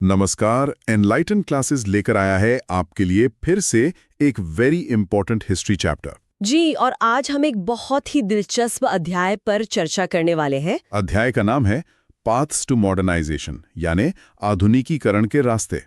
नमस्कार। Enlighten classes लेकर आया है आपके लिए फिर से एक वेरी इंपॉर्टेंट हिस्ट्री चैप्टर। जी, और आज हम एक बहुत ही दिलचस्प अध्याय पर चर्चा करने वाले हैं। अध्याय का नाम है पाथ्स टू मॉडर्नाइजेशन, यानी आधुनिकीकरण के रास्ते।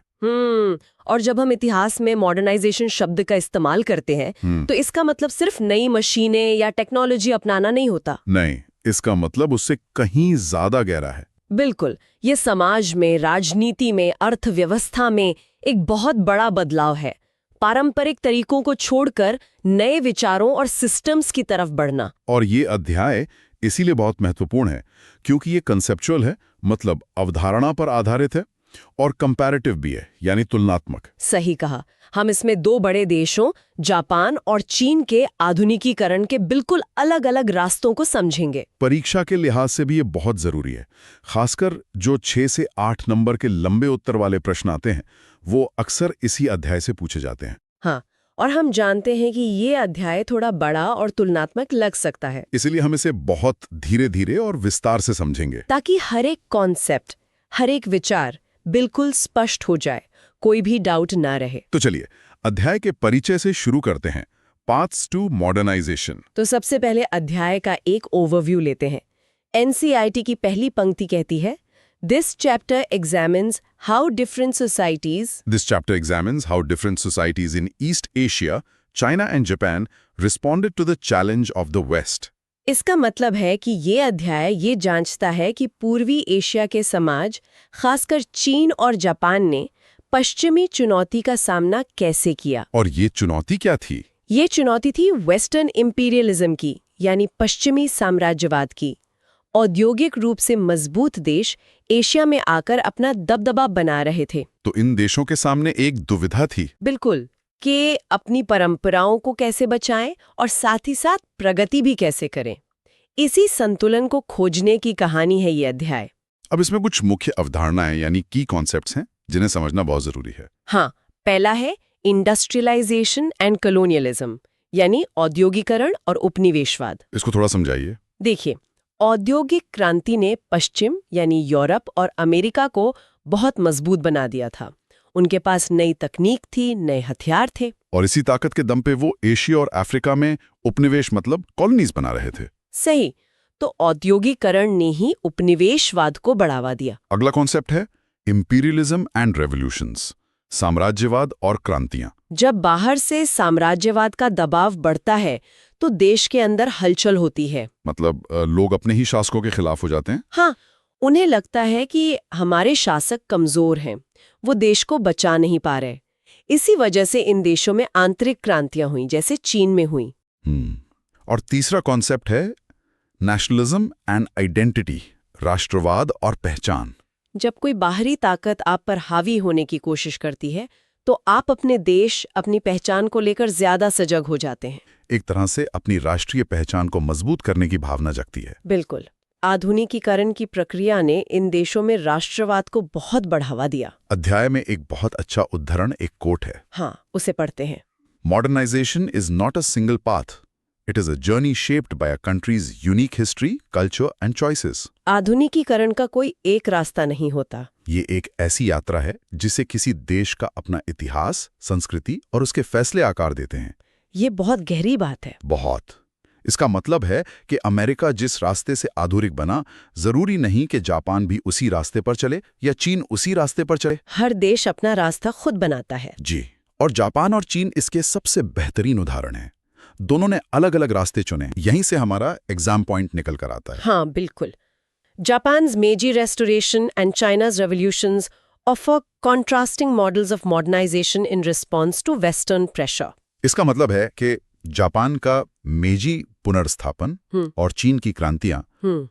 और जब हम इतिहास में मॉडर्नाइजेशन शब्द का इस्तेमाल करते हैं तो इसका मतलब सिर्फ नई मशीनें या टेक्नोलॉजी अपनाना नहीं होता। नहीं, इसका मतलब उससे कहीं ज्यादा गहरा है। बिल्कुल, ये समाज में, राजनीति में, अर्थव्यवस्था में एक बहुत बड़ा बदलाव है। पारंपरिक तरीकों को छोड़कर नए विचारों और सिस्टम्स की तरफ बढ़ना। और ये अध्याय इसीलिए बहुत महत्वपूर्ण है क्योंकि ये कंसेप्चुअल है, मतलब अवधारणा पर आधारित है, और कंपैरेटिव भी है, यानी तुलनात्मक। सही कहा। हम इसमें दो बड़े देशों जापान और चीन के आधुनिकीकरण के बिल्कुल अलग अलग रास्तों को समझेंगे। परीक्षा के लिहाज से भी ये बहुत जरूरी है, खासकर जो 6 से 8 नंबर के लंबे उत्तर वाले प्रश्न आते हैं, वो अक्सर इसी अध्याय से पूछे जाते हैं। हाँ, और हम जानते हैं कि ये अध्याय थोड़ा बड़ा और तुलनात्मक लग सकता है, इसलिए हम इसे बहुत धीरे धीरे और विस्तार से समझेंगे ताकि हर एक कॉन्सेप्ट, हर एक विचार बिल्कुल स्पष्ट हो जाए, कोई भी डाउट ना रहे। तो चलिए अध्याय के परिचय से शुरू करते हैं। Paths to modernization. तो सबसे पहले अध्याय का एक ओवरव्यू लेते हैं। एनसीईआरटी की पहली पंक्ति कहती है, this chapter examines how different societies This chapter examines how different societies in East Asia, China and Japan responded to the challenge of the West. इसका मतलब है कि ये अध्याय ये जांचता है कि पूर्वी एशिया के समाज, खासकर चीन और जापान ने पश्चिमी चुनौती का सामना कैसे किया। और ये चुनौती क्या थी? ये चुनौती थी वेस्टर्न इंपीरियलिज्म की, यानी पश्चिमी साम्राज्यवाद की। औद्योगिक रूप से मजबूत देश एशिया में आकर अपना दबदबा बना रहे थे। तो इन देशों के सामने एक दुविधा थी। बिल्कुल, कि अपनी परंपराओं को कैसे बचाएं और साथ ही साथ प्रगति भी कैसे करें। इसी संतुलन को खोजने की कहानी है ये अध्याय। अब इसमें कुछ मुख्य अवधारणाएं यानी की कॉन्सेप्ट्स हैं जिन्हें समझना बहुत जरूरी है। हाँ, पहला है इंडस्ट्रियलाइजेशन एंड कॉलोनियलिज्म, यानी औद्योगिकरण और उपनिवेशवाद। इसको थोड़ा समझाइए। देखिए, औद्योगिक क्रांति ने पश्चिम यानी यूरोप और अमेरिका को बहुत मजबूत बना दिया था। उनके पास नई तकनीक थी, नए हथियार थे। और इसी ताकत के दम पे वो एशिया और अफ्रीका में उपनिवेश मतलब कॉलोनीज बना रहे थे। सही, तो औद्योगिकरण ने ही उपनिवेशवाद को बढ़ावा दिया। अगला कॉन्सेप्ट है इंपीरियलिज्म एंड रेवोल्यूशंस, साम्राज्यवाद और क्रांतियां। जब बाहर से साम्राज्यवाद का दबाव बढ़ता है तो देश के अंदर हलचल होती है। मतलब लोग अपने ही शासकों के खिलाफ हो जाते हैं। हाँ, उन्हें लगता है कि हमारे शासक कमजोर हैं, वो देश को बचा नहीं पा रहे। इसी वजह से इन देशों में आंतरिक क्रांतियां हुई, जैसे चीन में हुई। और तीसरा कॉन्सेप्ट है नेशनलिज्म एंड आइडेंटिटी, राष्ट्रवाद और पहचान। जब कोई बाहरी ताकत आप पर हावी होने की कोशिश करती है तो आप अपने देश, अपनी पहचान को लेकर ज्यादा सजग हो जाते हैं। एक तरह से अपनी राष्ट्रीय पहचान को मजबूत करने की भावना जगती है। बिल्कुल, आधुनिकीकरण की प्रक्रिया ने इन देशों में राष्ट्रवाद को बहुत बढ़ावा दिया। अध्याय में एक बहुत अच्छा उदाहरण, एक कोट है। हाँ, उसे पढ़ते हैं। Modernization is not a single path, it is a journey shaped by a country's unique history, culture and choices. आधुनिकीकरण का कोई एक रास्ता नहीं होता। ये एक ऐसी यात्रा है जिसे किसी देश का अपना इतिहास, संस्कृति और उसके फैसले आकार देते हैं। ये बहुत गहरी बात है। बहुत। इसका मतलब है कि अमेरिका जिस रास्ते से आधुनिक बना, जरूरी नहीं कि जापान भी उसी रास्ते पर चले या चीन उसी रास्ते पर चले। हर देश अपना रास्ता खुद बनाता है। जी, और जापान और चीन इसके सबसे बेहतरीन उदाहरण हैं। दोनों ने अलग अलग रास्ते चुने। यहीं से हमारा एग्जाम पॉइंट निकल कर आता है। हाँ, बिल्कुल। Japan's Meiji Restoration and China's revolutions offer contrasting models of modernization in response to Western pressure. इसका मतलब है कि जापान का मेजी पुनर्स्थापन और चीन की क्रांतियां,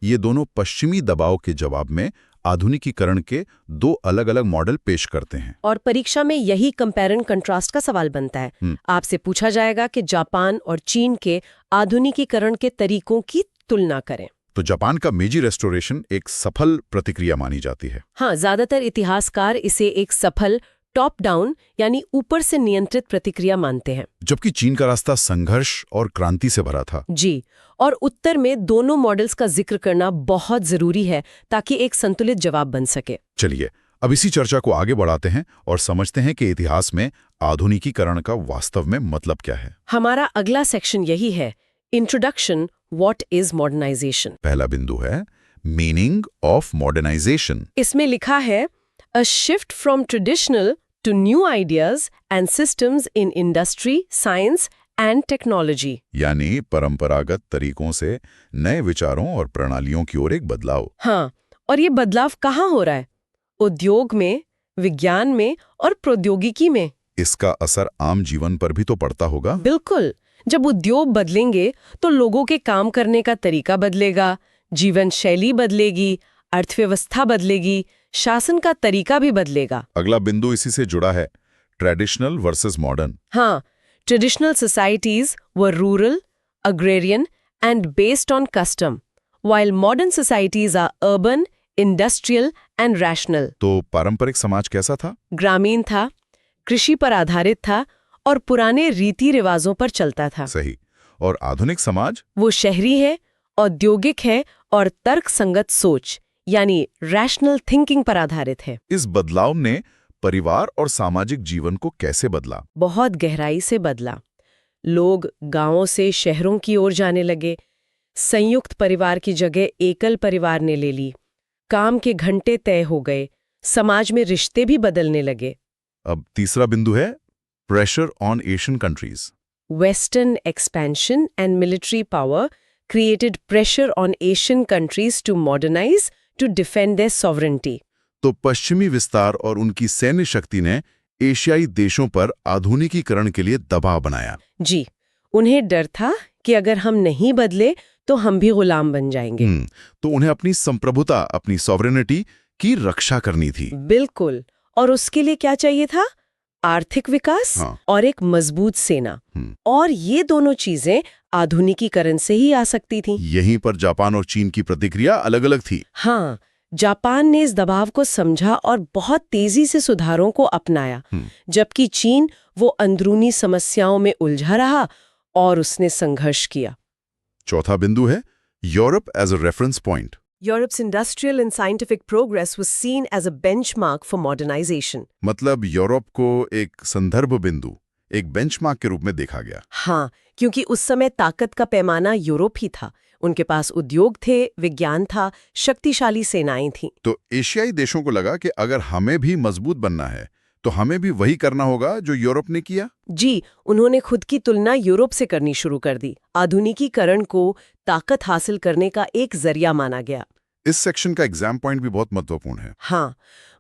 ये दोनों पश्चिमी दबाव के जवाब में आधुनिकीकरण के दो अलग अलग मॉडल पेश करते हैं। और परीक्षा में यही कंपेयर एंड कंट्रास्ट का सवाल बनता है। आपसे पूछा जाएगा कि जापान और चीन के आधुनिकीकरण के तरीकों की तुलना करें। तो जापान का मेजी रेस्टोरेशन एक सफल प्रतिक्रिया मानी जाती है। हाँ, ज्यादातर इतिहासकार इसे एक सफल टॉप डाउन यानी ऊपर से नियंत्रित प्रतिक्रिया मानते हैं। जबकि चीन का रास्ता संघर्ष और क्रांति से भरा था। जी, और उत्तर में दोनों मॉडल्स का जिक्र करना बहुत जरूरी है ताकि एक संतुलित जवाब बन सके। चलिए अब इसी चर्चा को आगे बढ़ाते हैं और समझते हैं कि इतिहास में आधुनिकीकरण का वास्तव में मतलब क्या है। हमारा अगला सेक्शन यही है, इंट्रोडक्शन, व्हाट इज मॉडर्नाइजेशन। पहला बिंदु है मीनिंग ऑफ मॉडर्नाइजेशन। इसमें लिखा है, a shift from traditional to new ideas and systems in industry, science and technology. यानी परंपरागत तरीकों से नए विचारों और प्रणालियों की ओर एक बदलाव। हाँ, और ये बदलाव कहाँ हो रहा है? उद्योग में, विज्ञान में और प्रौद्योगिकी में। इसका असर आम जीवन पर भी तो पड़ता होगा। बिल्कुल। जब उद्योग बदलेंगे तो लोगों के काम करने का तरीका बदलेगा, जीवन शैली बदलेगी, अर्थव्यवस्था बदलेगी, शासन का तरीका भी बदलेगा। अगला बिंदु इसी से जुड़ा है, ट्रेडिशनल वर्सेस मॉडर्न। हाँ, traditional societies were rural, agrarian and based on custom, while modern societies are urban, industrial and rational। तो पारंपरिक समाज कैसा था? ग्रामीण था, कृषि पर आधारित था और पुराने रीति रिवाजों पर चलता था। सही। और आधुनिक समाज? वो शहरी है, औद्योगिक है और तर्क संगत सोच यानी रैशनल थिंकिंग पर आधारित है। इस बदलाव ने परिवार और सामाजिक जीवन को कैसे बदला? बहुत गहराई से बदला। लोग गांवों से शहरों की ओर जाने लगे, संयुक्त परिवार की जगह एकल परिवार ने ले ली, काम के घंटे तय हो गए, समाज में रिश्ते भी बदलने लगे। अब तीसरा बिंदु है pressure on Asian countries. Western expansion and military power created pressure on Asian countries to modernize, to defend their sovereignty. तो पश्चिमी विस्तार और उनकी सैन्य शक्ति ने एशियाई देशों पर आधुनिकीकरण के लिए दबाव बनाया। जी, उन्हें डर था कि अगर हम नहीं बदले तो हम भी गुलाम बन जाएंगे। तो उन्हें अपनी संप्रभुता, अपनी सॉवरेनिटी की रक्षा करनी थी। बिल्कुल। और उसके लिए क्या चाहिए था? आर्थिक विकास और एक मजबूत सेना। और ये दोनों चीजें आधुनिकीकरण से ही आ सकती थीं। यहीं पर जापान और चीन की प्रतिक्रिया अलग-अलग थी। हाँ, जापान ने इस दबाव को समझा और बहुत तेजी से सुधारों को अपनाया, जबकि चीन वो अंदरूनी समस्याओं में उलझा रहा और उसने संघर्ष किया। चौथा बिंदु है Europe as a reference point. Europe's industrial and scientific progress was seen as a benchmark for modernization। मतलब यूरोप को एक संदर्भ बिंदु, एक बेंचमार्क के रूप में देखा गया। हाँ, क्योंकि उस समय ताकत का पैमाना यूरोप ही था। उनके पास उद्योग थे, विज्ञान था, शक्तिशाली सेनाएं थीं। तो एशियाई देशों को लगा कि अगर हमें भी मजबूत बनना है तो हमें भी वही करना होगा जो यूरोप ने किया। जी, उन्होंने खुद की तुलना यूरोप से करनी शुरू कर दी। आधुनिकीकरण को ताकत हासिल करने का एक जरिया माना गया। इस सेक्शन का एग्जाम पॉइंट भी बहुत महत्वपूर्ण है। हाँ,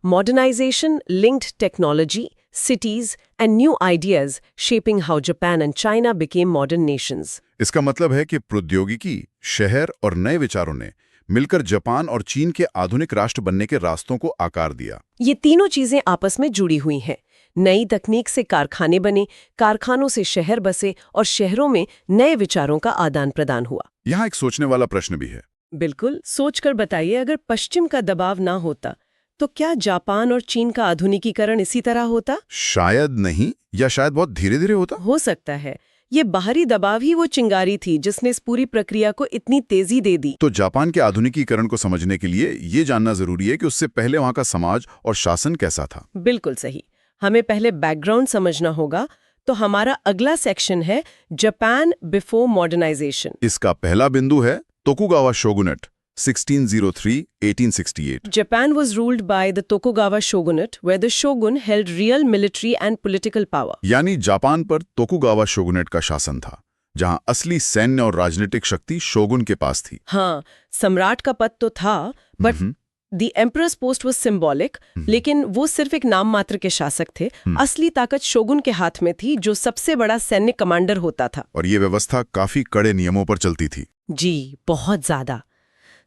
modernization linked technology, cities and new ideas shaping how Japan and China became modern nations। इसका मतलब है कि प्रौद्योगिकी, शहर और नए विचारों ने मिलकर जापान और चीन के आधुनिक राष्ट्र बनने के रास्तों को आकार दिया। ये तीनों चीजें आपस में जुड़ी हुई हैं। नई तकनीक से कारखाने बने, कारखानों से शहर बसे और शहरों में नए विचारों का आदान प्रदान हुआ। यहाँ एक सोचने वाला प्रश्न भी है। बिल्कुल, सोचकर बताइए, अगर पश्चिम का दबाव ना होता तो क्या जापान और चीन का आधुनिकीकरण इसी तरह होता? शायद नहीं, या शायद बहुत धीरे धीरे होता। हो सकता है। ये बाहरी दबाव ही वो चिंगारी थी जिसने इस पूरी प्रक्रिया को इतनी तेजी दे दी। तो जापान के आधुनिकीकरण को समझने के लिए ये जानना जरूरी है कि उससे पहले वहाँ का समाज और शासन कैसा था। बिल्कुल सही। हमें पहले बैकग्राउंड समझना होगा। तो हमारा अगला सेक्शन है जापान बिफोर मॉडर्नाइजेशन। इसका पहला बिंदु है Tokugawa shogunate 1603-1868। Japan was ruled by the Tokugawa shogunate, where the shogun held real military and political power। यानी जापान पर तोकुगावा शोगुनेट का शासन था, जहां असली सैन्य और राजनीतिक शक्ति शोगुन के पास थी। हाँ, सम्राट का पद तो था, but the emperors post was symbolic. लेकिन वो सिर्फ एक नाम मात्र के शासक थे। असली ताकत शोगुन के हाथ में थी, जो सबसे बड़ा सैन्य कमांडर होता था। और ये व्यवस्था काफी कड़े नियमों पर चलती थी। जी, बहुत ज्यादा।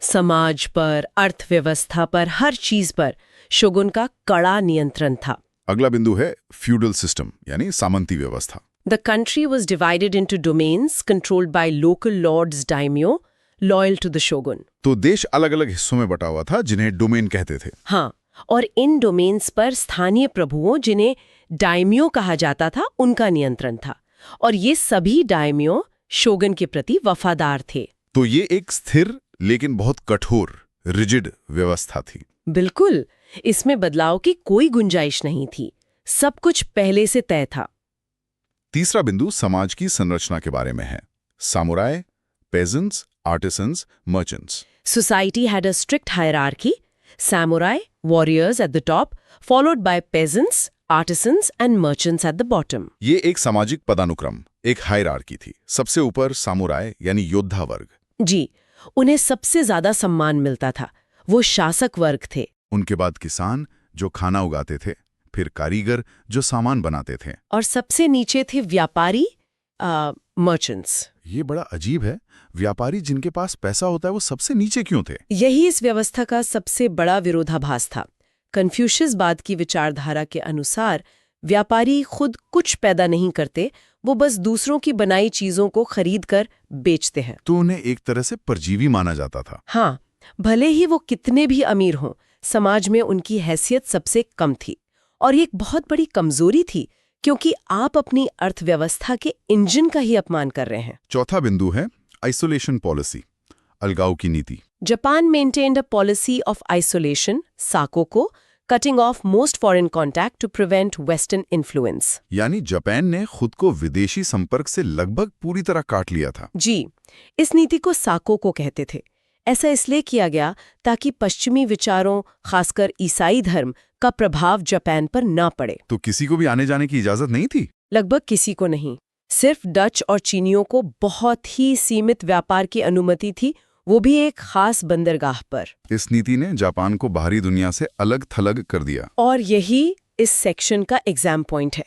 समाज पर, अर्थव्यवस्था पर, हर चीज पर शोगुन का कड़ा नियंत्रण था। अगला बिंदु है फ्यूडल सिस्टम, यानी सामंती व्यवस्था। The country was divided into domains controlled by local lords daimyo, loyal to the shogun। तो देश अलग अलग हिस्सों में बटा हुआ था, जिन्हें डोमेन कहते थे। हाँ, और इन डोमेन्स पर स्थानीय प्रभुओं, जिन्हें डायम्यो कहा जाता था, उनका नियंत्रण था। और ये सभी डायम्यो शोगन के प्रति वफादार थे। तो ये एक स्थिर लेकिन बहुत कठोर, रिजिड व्यवस्था थी। बिल्कुल। इसमें बदलाव की कोई गुंजाइश नहीं थी, सब कुछ पहले से तय था। तीसरा बिंदु समाज की संरचना के बारे में है। Samurai, pageants, artisans, merchants. Society had a strict hierarchy, samurai, warriors at the top, followed by peasants, artisans and merchants at the bottom. ये एक सामाजिक पदानुक्रम, एक हायरार्की थी। सबसे ऊपर सामुराई यानी योद्धा वर्ग। जी, उन्हें सबसे ज्यादा सम्मान मिलता था। वो शासक वर्ग थे। उनके बाद किसान जो खाना उगाते थे, फिर कारीगर जो सामान बनाते थे। और सबसे नीचे थे व्यापारी, मर्चेंट्स। ये बड़ा अजीब है, व्यापारी जिनके पास पैसा होता है वो सबसे नीचे क्यों थे? यही इस व्यवस्था का सबसे बड़ा विरोधाभास था। कन्फ्यूशियसवाद की विचारधारा के अनुसार व्यापारी खुद कुछ पैदा नहीं करते, वो बस दूसरों की बनाई चीजों को खरीद कर बेचते हैं। तो उन्हें एक तरह से परजीवी माना जाता था। हाँ, भले ही वो कितने भी अमीर हों, समाज में उनकी हैसियत सबसे कम थी। और ये एक बहुत बड़ी कमजोरी थी, क्योंकि आप अपनी अर्थव्यवस्था के इंजन का ही अपमान कर रहे हैं। चौथा बिंदु है आइसोलेशन पॉलिसी, अलगाव की नीति। Japan maintained a policy of isolation, sakoku, cutting off most foreign contact to prevent Western influence. यानी जापान ने खुद को विदेशी संपर्क से लगभग पूरी तरह काट लिया था। जी, इस नीति को साकोको कहते थे। ऐसा इसलिए किया गया ताकि पश्चिमी विचारों, खासकर ईसाई धर्म, का प्रभाव जापान पर ना पड़े। तो किसी को भी आने जाने की इजाजत नहीं थी? लगभग किसी को नहीं। सिर्फ डच और चीनियों को बहुत ही सीमित व्यापार की अनुमति थी, वो भी एक खास बंदरगाह पर। इस नीति ने जापान को बाहरी दुनिया से अलग थलग कर दिया। और यही इस सेक्शन का एग्जाम पॉइंट है।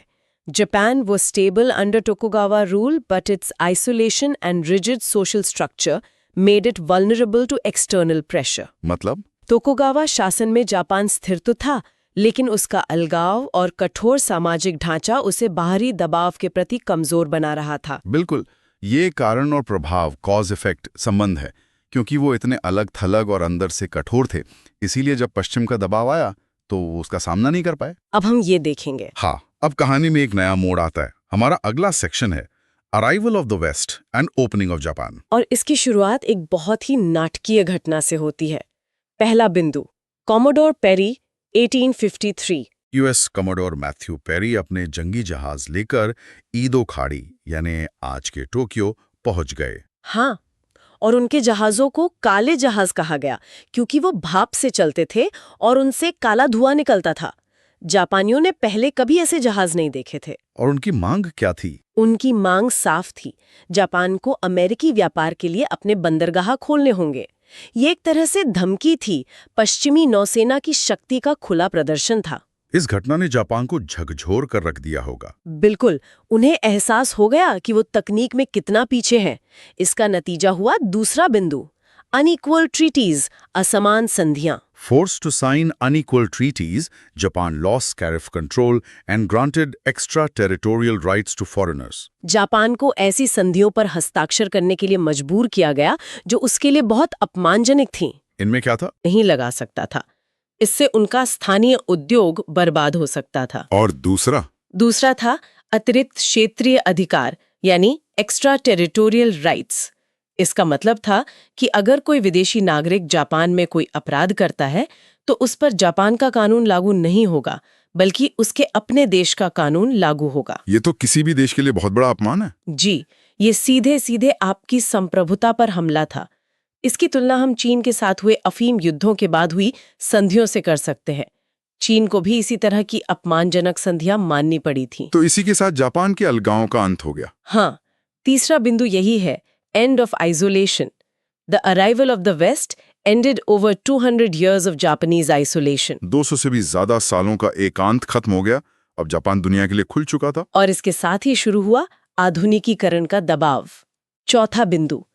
Japan was stable under Tokugawa rule, but its isolation and rigid social structure made it vulnerable to external pressure. मतलब? तोकुगावा शासन में जापान स्थिर तो था, लेकिन उसका अलगाव और कठोर सामाजिक ढांचा उसे बाहरी दबाव के प्रति कमजोर बना रहा था। बिल्कुल, ये कारण और प्रभाव, कॉज इफेक्ट संबंध है। क्योंकि वो इतने अलग थलग और अंदर से कठोर थे, इसीलिए जब पश्चिम का दबाव आया तो वो उसका सामना नहीं कर पाए। अब हम ये देखेंगे। हाँ, अब कहानी में एक नया मोड़ आता है। हमारा अगला सेक्शन है arrival of the West and opening of Japan. और इसकी शुरुआत एक बहुत ही नाटकीय घटना से होती है। पहला बिंदु, commodore Perry, 1853। US commodore Matthew Perry अपने जंगी जहाज लेकर ईदो खाड़ी यानी आज के टोक्यो पहुंच गए। हाँ, और उनके जहाज़ों को काले जहाज कहा गया क्योंकि वो भाप से चलते थे और उनसे काला धुआं निकलता था। जापानियों ने पहले कभी ऐसे जहाज नहीं देखे थे। और उनकी मांग क्या थी? उनकी मांग साफ थी, जापान को अमेरिकी व्यापार के लिए अपने बंदरगाह खोलने होंगे। ये एक तरह से धमकी थी, पश्चिमी नौसेना की शक्ति का खुला प्रदर्शन था। इस घटना ने जापान को झकझोर कर रख दिया होगा। बिल्कुल, उन्हें एहसास हो गया कि वो तकनीक में कितना पीछे हैं। इसका नतीजा हुआ दूसरा बिंदु, अनइक्वल ट्रीटीज, असमान संधियां। Forced to sign unequal treaties, Japan lost tariff control and granted extraterritorial rights to foreigners. Japan को ऐसी संधियों पर हस्ताक्षर करने के लिए मजबूर किया गया जो उसके लिए बहुत अपमानजनक थीं। इनमें क्या था? नहीं लगा सकता था। इससे उनका स्थानीय उद्योग बर्बाद हो सकता था। और दूसरा था अतिरिक्त क्षेत्रीय अधिकार, यानी एक्स्ट्रा टेरिटोरियल राइट्स। इसका मतलब था कि अगर कोई विदेशी नागरिक जापान में कोई अपराध करता है तो उस पर जापान का कानून लागू नहीं होगा, बल्कि उसके अपने देश का कानून लागू होगा। ये तो किसी भी देश के लिए बहुत बड़ा अपमान है। जी, ये सीधे सीधे आपकी संप्रभुता पर हमला था। इसकी तुलना हम चीन के साथ हुए अफीम युद्धों के बाद हुई संधियों से कर सकते हैं। चीन को भी इसी तरह की अपमानजनक संधियां माननी पड़ी थी। तो इसी के साथ जापान के अलगाव का अंत हो गया। हाँ, तीसरा बिंदु यही है, end of isolation. The arrival of the West ended over 200 years of Japanese isolation. 200 से भी ज्यादा सालों का एकांत खत्म हो गया। अब जापान दुनिया के लिए खुल चुका था। और इसके साथ ही शुरू हुआ आधुनिकीकरण का दबाव। चौथा बिंदु,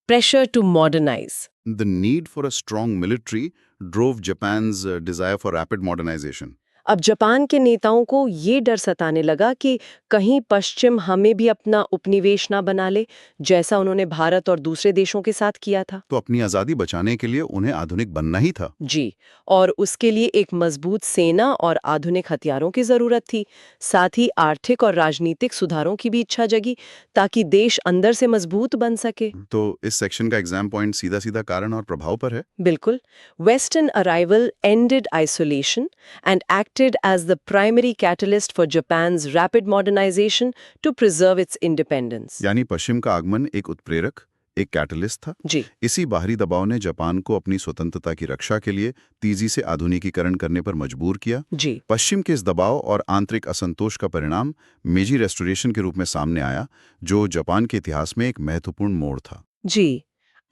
pressure to modernize. The need for a strong military drove Japan's desire for rapid modernization. अब जापान के नेताओं को ये डर सताने लगा कि कहीं पश्चिम हमें भी अपना उपनिवेश ना बना ले, जैसा उन्होंने भारत और दूसरे देशों के साथ किया था। तो अपनी आज़ादी बचाने के लिए उन्हें आधुनिक बनना ही था। जी, और उसके लिए एक मजबूत सेना और आधुनिक हथियारों की जरूरत थी। साथ ही आर्थिक और राजनीतिक सुधारों की भी इच्छा जगी ताकि देश अंदर से मजबूत बन सके। तो इस सेक्शन का एग्जाम पॉइंट सीधा सीधा कारण और प्रभाव पर है। बिल्कुल। Western arrival ended isolation and acted as the primary catalyst for Japan's rapid modernization to preserve its independence. यानी पश्चिम का आगमन एक उत्प्रेरक, एक कैटलिस्ट था। जी, इसी बाहरी दबाव ने जापान को अपनी स्वतंत्रता की रक्षा के लिए तेजी से आधुनिकीकरण करने पर मजबूर किया। जी, पश्चिम के इस दबाव और आंतरिक असंतोष का परिणाम मेजी रेस्टोरेशन के रूप में सामने आया, जो जापान के इतिहास में एक महत्वपूर्ण मोड़ था। जी।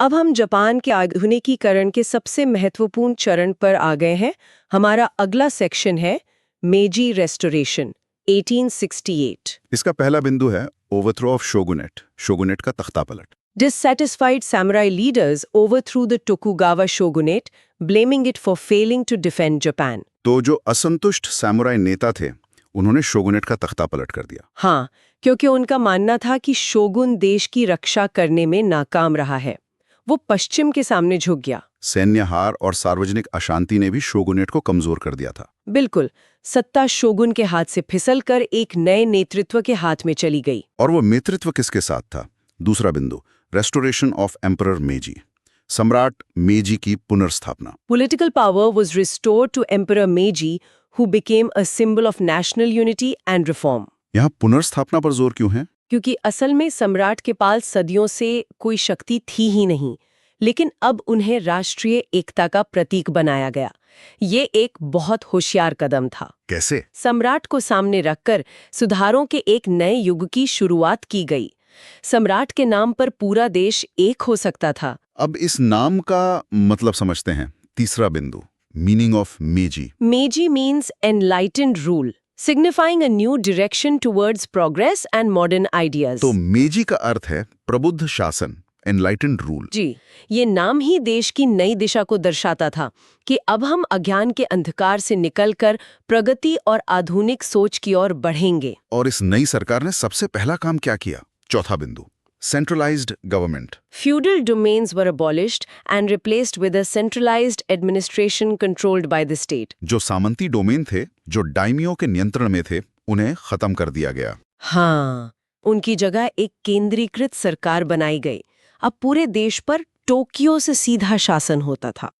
अब हम जापान के आधुनिकीकरण के सबसे महत्वपूर्ण चरण पर आ गए हैं। हमारा अगला सेक्शन है मेजी रेस्टोरेशन 1868। इसका पहला बिंदु है ओवरथ्रो ऑफ शोगुनेट, शोगुनेट का तख्तापलट। Dissatisfied samurai leaders overthrew the Tokugawa shogunate, blaming it for failing to defend Japan. तो जो असंतुष्ट सैमुराई नेता थे, उन्होंने शोगुनेट का तख्तापलट कर दिया। हाँ, क्योंकि उनका मानना था कि शोगुन देश की रक्षा करने में नाकाम रहा है। वो पश्चिम के सामने झुक गया। सैन्य हार और सार्वजनिक अशांति ने भी शोगुनेट को कमजोर कर दिया था। बिल्कुल, सत्ता शोगुन के हाथ से फिसलकर एक नए नेतृत्व के हाथ में चली गई। और वो नेतृत्व किसके साथ था? दूसरा बिंदु, रेस्टोरेशन ऑफ एम्परर मेजी, सम्राट मेजी की पुनर्स्थापना। Political power was restored to Emperor Meiji, who became a symbol of national unity and reform. यहाँ पुनर्स्थापना पर जोर क्यों है? क्योंकि असल में सम्राट के पास सदियों से कोई शक्ति थी ही नहीं, लेकिन अब उन्हें राष्ट्रीय एकता का प्रतीक बनाया गया। ये एक बहुत होशियार कदम था। कैसे? सम्राट को सामने रखकर सुधारों के एक नए युग की शुरुआत की गई। सम्राट के नाम पर पूरा देश एक हो सकता था। अब इस नाम का मतलब समझते हैं। तीसरा बिंदु, मीनिंग ऑफ मेजी। Meiji means enlightened rule, signifying a new direction towards progress and modern ideas. तो मेजी का अर्थ है प्रबुद्ध शासन, एनलाइटेंड रूल। जी, ये नाम ही देश की नई दिशा को दर्शाता था कि अब हम अज्ञान के अंधकार से निकलकर प्रगति और आधुनिक सोच की ओर बढ़ेंगे। और इस नई सरकार ने सबसे पहला काम क्या किया? चौथा बिंदु, centralised government. Feudal domains were abolished and replaced with a centralized administration controlled by the state. जो सामंती डोमेन थे, जो डायमियों के नियंत्रण में थे, उन्हें खत्म कर दिया गया। हाँ, उनकी जगह एक केंद्रीकृत सरकार बनाई गई। अब पूरे देश पर टोक्यो से सीधा शासन होता था।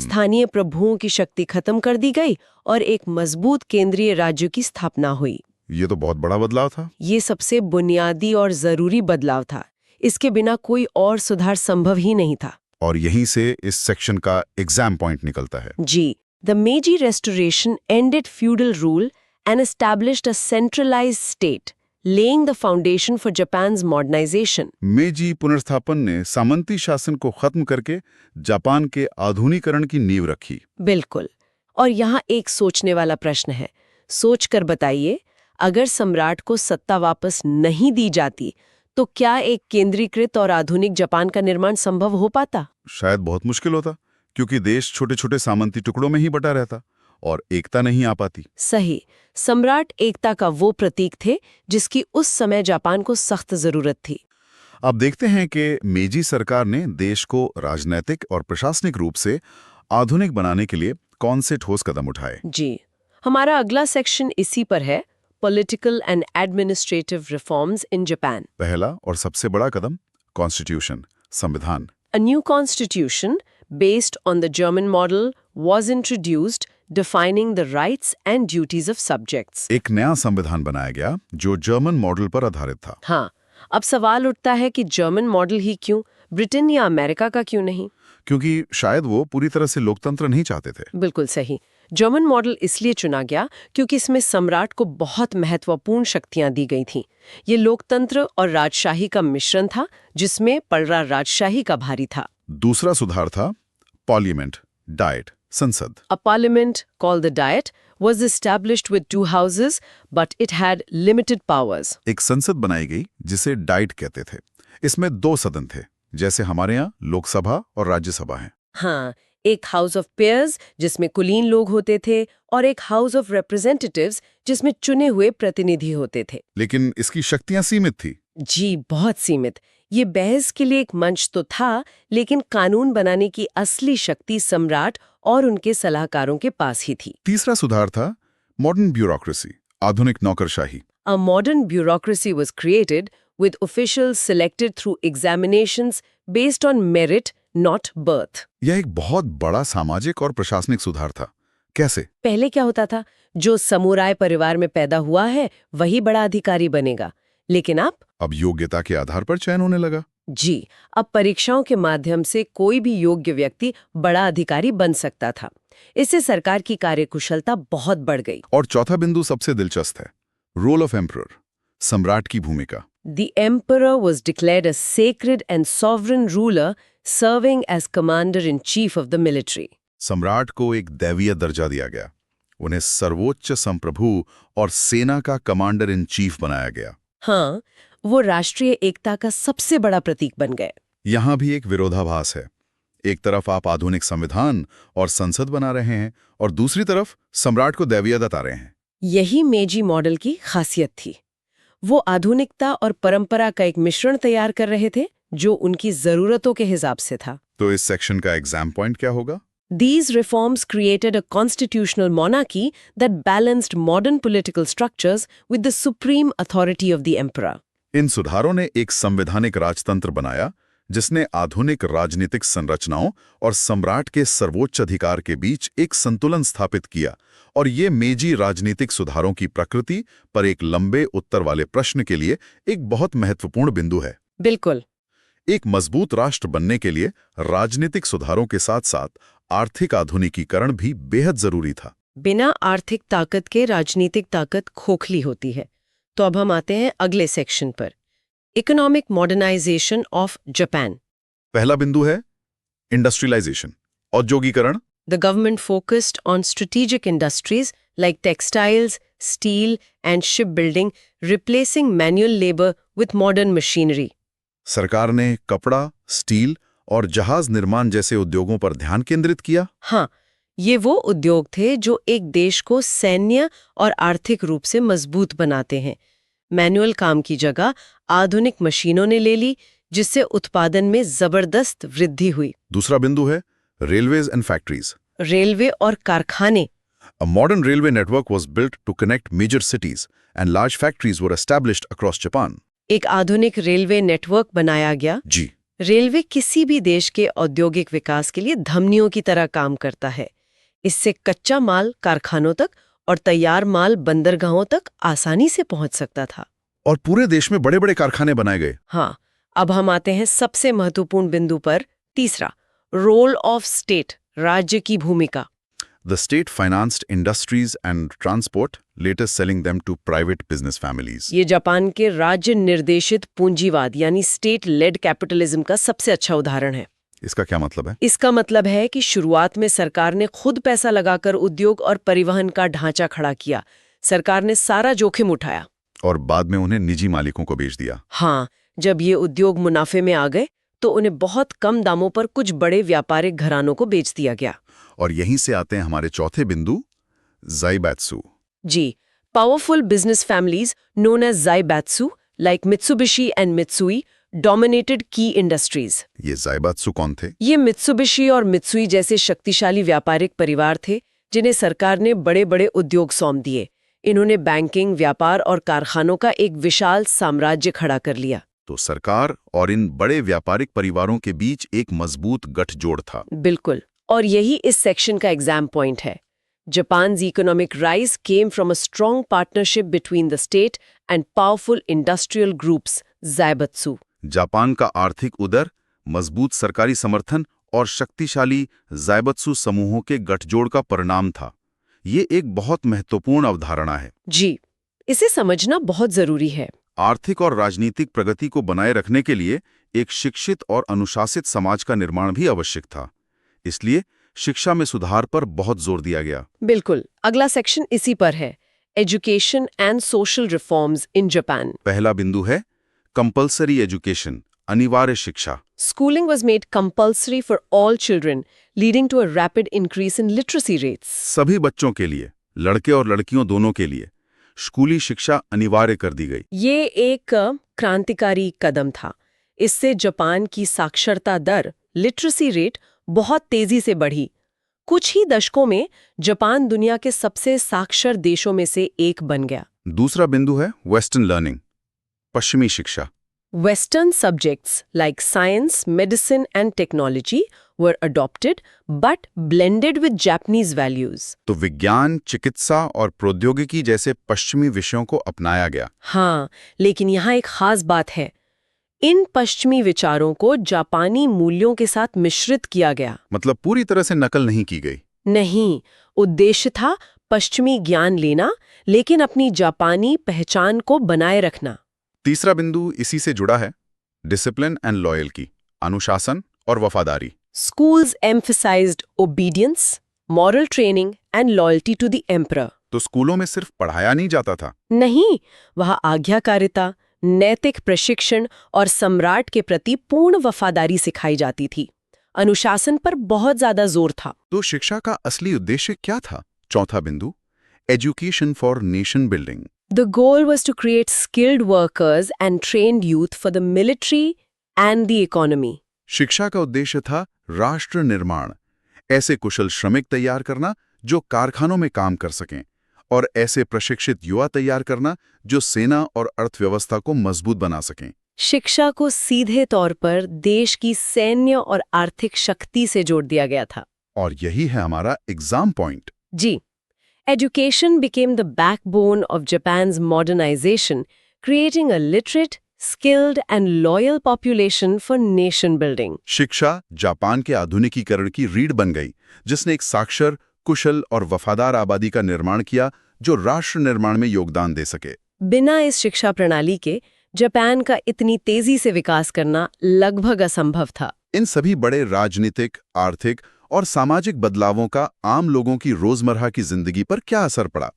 स्थानीय प्रभुओं की शक्ति खत्म कर दी गई और एक मजबूत केंद्रीय राज्य की स्थापना हुई। ये तो बहुत बड़ा बदलाव था। ये सबसे बुनियादी और जरूरी बदलाव था। इसके बिना कोई और सुधार संभव ही नहीं था। और यहीं से इस सेक्शन का एग्जाम पॉइंट निकलता है। जी, the Meiji restoration ended feudal rule and established a centralised state, laying the foundation for Japan's modernization. मेजी पुनर्स्थापन ने सामंती शासन को खत्म करके जापान के आधुनिकीकरण की नींव रखी। बिल्कुल। और यहाँ एक सोचने वाला प्रश्न है। सोचकर बताइए, अगर सम्राट को सत्ता वापस नहीं दी जाती, तो क्या एक केंद्रीकृत और आधुनिक जापान का निर्माण संभव हो पाता? शायद बहुत मुश्किल होता, क्योंकि देश छोटे छोटे सामंती टुकड़ों में ही बटा रहता और एकता नहीं आ पाती। सही। सम्राट एकता का वो प्रतीक थे जिसकी उस समय जापान को सख्त जरूरत थी। अब देखते हैं कि मेजी सरकार ने देश को राजनैतिक और प्रशासनिक रूप से आधुनिक बनाने के लिए कौन से ठोस कदम उठाए। जी, हमारा अगला सेक्शन इसी पर है, political and administrative reforms in Japan. पहला और सबसे बड़ा कदम, कॉन्स्टिट्यूशन, संविधान। A new constitution based on the German model was introduced, defining the rights and duties of subjects. एक नया संविधान बनाया गया जो जर्मन मॉडल पर आधारित था। हाँ, अब सवाल उठता है कि जर्मन मॉडल ही क्यों, ब्रिटेन या अमेरिका का क्यों नहीं? क्योंकि शायद वो पूरी तरह से लोकतंत्र नहीं चाहते थे। बिल्कुल सही। जर्मन मॉडल इसलिए चुना गया क्योंकि इसमें सम्राट को बहुत महत्वपूर्ण शक्तियां दी गई थीं। ये लोकतंत्र और राजशाही का मिश्रण था, जिसमें पलड़ा राजशाही का भारी था। दूसरा सुधार था पार्लियामेंट, डाइट, संसद। A parliament called the Diet was established with 2 houses, but it had limited powers. एक संसद बनाई गई जिसे डाइट कहते थे। इसमें 2 सदन थे, जैसे हमारे यहाँ लोकसभा और राज्यसभा हैं। हाँ, एक हाउस ऑफ पेयर्स जिसमें कुलीन लोग होते थे और एक हाउस ऑफ रिप्रेजेंटेटिव्स जिसमें चुने हुए प्रतिनिधि होते थे। लेकिन इसकी शक्तियां सीमित थी। जी, बहुत सीमित। ये बहस के लिए एक मंच तो था, लेकिन कानून बनाने की असली शक्ति सम्राट और उनके सलाहकारों के पास ही थी। तीसरा सुधार था मॉडर्न ब्यूरोक्रेसी, आधुनिक नौकरशाही। A modern bureaucracy was created with officials selected through examinations based on merit, not birth. यह एक बहुत बड़ा सामाजिक और प्रशासनिक सुधार था। कैसे? पहले क्या होता था, जो समुराय परिवार में पैदा हुआ है वही बड़ा अधिकारी बनेगा, लेकिन अब योग्यता के आधार पर चयन होने लगा। जी, अब परीक्षाओं के माध्यम से कोई भी योग्य व्यक्ति बड़ा अधिकारी बन सकता था। इससे सरकार की कार्यकुशलता बहुत बढ़ गई। और चौथा बिंदु सबसे दिलचस्प है, रोल ऑफ एम्परर, सम्राट की भूमिका। The emperor was declared a sacred and sovereign ruler, serving as commander-in-chief of the military. सम्राट को एक दैवीय दर्जा दिया गया। उन्हें सर्वोच्च संप्रभु और सेना का कमांडर इन चीफ बनाया गया। हाँ, वो राष्ट्रीय एकता का सबसे बड़ा प्रतीक बन गए। यहाँ भी एक विरोधाभास है। एक तरफ आप आधुनिक संविधान और संसद बना रहे हैं और दूसरी तरफ सम्राट को दैवीय बता रहे हैं। यही मेजी मॉडल की खासियत थी। वो आधुनिकता और परंपरा का एक मिश्रण तैयार कर रहे थे जो उनकी जरूरतों के हिसाब से था। तो इस सेक्शन का एग्जाम पॉइंट क्या होगा? These reforms created a constitutional monarchy that balanced modern political structures with the supreme authority of the emperor. इन सुधारों ने एक संवैधानिक राजतंत्र बनाया जिसने आधुनिक राजनीतिक संरचनाओं और सम्राट के सर्वोच्च अधिकार के बीच एक संतुलन स्थापित किया। और ये मेजी राजनीतिक सुधारों की प्रकृति पर एक लंबे उत्तर वाले प्रश्न के लिए एक बहुत महत्वपूर्ण बिंदु है। बिल्कुल। एक मजबूत राष्ट्र बनने के लिए राजनीतिक सुधारों के साथ साथ आर्थिक आधुनिकीकरण भी बेहद जरूरी था। बिना आर्थिक ताकत के राजनीतिक ताकत खोखली होती है। तो अब हम आते हैं अगले सेक्शन पर, इकोनॉमिक मॉडर्नाइजेशन ऑफ जापान। पहला बिंदु है इंडस्ट्रियलाइजेशन, औद्योगिकरण। The government focused on strategic industries like textiles, steel, and shipbuilding, replacing manual labor with modern machinery. सरकार ने कपड़ा, स्टील और जहाज निर्माण जैसे उद्योगों पर ध्यान केंद्रित किया। हाँ, ये वो उद्योग थे जो एक देश को सैन्य और आर्थिक रूप से मजबूत बनाते हैं। मैनुअल काम की जगह आधुनिक मशीनों ने ले ली, जिससे उत्पादन में जबरदस्त वृद्धि हुई। दूसरा बिंदु है रेलवेज एंड फैक्ट्रीज, रेलवे और कारखाने। A modern railway network was built to connect major cities and large factories were established across Japan. एक आधुनिक रेलवे नेटवर्क बनाया गया। जी। रेलवे किसी भी देश के औद्योगिक विकास के लिए धमनियों की तरह काम करता है। इससे कच्चा माल कारखानों तक और तैयार माल बंदरगाहों तक आसानी से पहुंच सकता था। और पूरे देश में बड़े-बड़े कारखाने बनाए गए। हाँ, अब हम आते हैं सबसे महत्वपूर्ण बिंदु पर, तीसरा, रोल ऑफ स्टेट, राज्य की भूमिका। The state financed industries and transport, later selling them to private business families. ये जापान के राज्य निर्देशित पूंजीवाद यानी स्टेट लेड कैपिटलिज्म का सबसे अच्छा उदाहरण है। इसका क्या मतलब है? इसका मतलब है कि शुरुआत में सरकार ने खुद पैसा लगाकर उद्योग और परिवहन का ढांचा खड़ा किया। सरकार ने सारा जोखिम उठाया और बाद में उन्हें निजी मालिकों को बेच दिया। हाँ, जब ये उद्योग मुनाफे में आ गए तो उन्हें बहुत कम दामों पर कुछ बड़े व्यापारिक घरानों को बेच दिया गया। और यहीं से आते हैं हमारे चौथे बिंदु, ज़ाइबैत्सु। जी, powerful business families known as zaibatsu like Mitsubishi and Mitsui dominated key industries. ये ज़ाइबैत्सु कौन थे? ये मित्सुबिशी और मित्सुई जैसे शक्तिशाली व्यापारिक परिवार थे जिन्हें सरकार ने बड़े बड़े उद्योग सौंप दिए। इन्होंने बैंकिंग, व्यापार और कारखानों का एक विशाल साम्राज्य खड़ा कर लिया। तो सरकार और इन बड़े व्यापारिक परिवारों के बीच एक मजबूत गठजोड़ था। बिल्कुल, और यही इस सेक्शन का एग्जाम पॉइंट है। Japan's economic rise came from a strong partnership between the state and powerful industrial groups, Zaibatsu. Japan का आर्थिक उदर, मजबूत सरकारी समर्थन और शक्तिशाली ज़ाइबत्सु समूहों के गठजोड़ का परिणाम था। ये एक बहुत महत्वपूर्ण अवधारणा है। जी, इसे समझना बहुत जरूरी है। आर्थिक और राजनीतिक प्रगति को बनाए रखने के लिए एक शिक्षित और अनुशासित समाज का निर्माण भी आवश्यक था। इसलिए शिक्षा में सुधार पर बहुत जोर दिया गया। बिल्कुल, अगला सेक्शन इसी पर है, education and social reforms in Japan. पहला बिंदु है कंपल्सरी एजुकेशन, अनिवार्य शिक्षा। Schooling was made compulsory for all children, leading to a rapid increase in literacy rates. सभी बच्चों के लिए, लड़के और लड़कियों दोनों के लिए स्कूली शिक्षा अनिवार्य कर दी गई। ये एक क्रांतिकारी कदम था। इससे जापान की साक्षरता दर, लिटरेसी रेट, बहुत तेजी से बढ़ी। कुछ ही दशकों में जापान दुनिया के सबसे साक्षर देशों में से एक बन गया। दूसरा बिंदु है वेस्टर्न लर्निंग, पश्चिमी शिक्षा। Western subjects like science, medicine and technology were adopted but blended with Japanese values. तो विज्ञान, चिकित्सा और प्रौद्योगिकी जैसे पश्चिमी विषयों को अपनाया गया। हाँ, लेकिन यहाँ एक खास बात है। इन पश्चिमी विचारों को जापानी मूल्यों के साथ मिश्रित किया गया। मतलब पूरी तरह से नकल नहीं की गई। नहीं, उद्देश्य था पश्चिमी ज्ञान लेना, लेकिन अपनी जापानी पहचान को बनाए रखना। तीसरा बिंदु इसी से जुड़ा है, डिसिप्लिन एंड लॉयल्टी, अनुशासन और वफादारी। Schools emphasized obedience, moral training and loyalty to the emperor. तो स्कूलों में सिर्फ पढ़ाया नहीं जाता था। नहीं, वहाँ आज्ञाकारिता, नैतिक प्रशिक्षण और सम्राट के प्रति पूर्ण वफादारी सिखाई जाती थी। अनुशासन पर बहुत ज्यादा जोर था। तो शिक्षा का असली उद्देश्य क्या था? चौथा बिंदु, education for nation building. The goal was to create skilled workers and trained youth for the military and the economy. शिक्षा का उद्देश्य था राष्ट्र निर्माण, ऐसे कुशल श्रमिक तैयार करना जो कारखानों में काम कर सकें, और ऐसे प्रशिक्षित युवा तैयार करना जो सेना और अर्थव्यवस्था को मजबूत बना सकें। शिक्षा को सीधे तौर पर देश की सैन्य और आर्थिक शक्ति से जोड़ दिया गया था। और यही है हमारा एग्जाम पॉइंट। जी, education became the backbone of Japan's modernization, creating a literate, skilled and loyal population for nation building. शिक्षा जापान के आधुनिकीकरण की रीढ़ बन गई, जिसने एक साक्षर, कुशल और वफादार आबादी का निर्माण किया जो राष्ट्र निर्माण में योगदान दे सके। बिना इस शिक्षा प्रणाली के जापान का इतनी तेजी से विकास करना लगभग असंभव था। इन सभी बड़े राजनीतिक, आर्थिक और सामाजिक बदलावों का आम लोगों की रोजमर्रा की जिंदगी पर क्या असर पड़ा,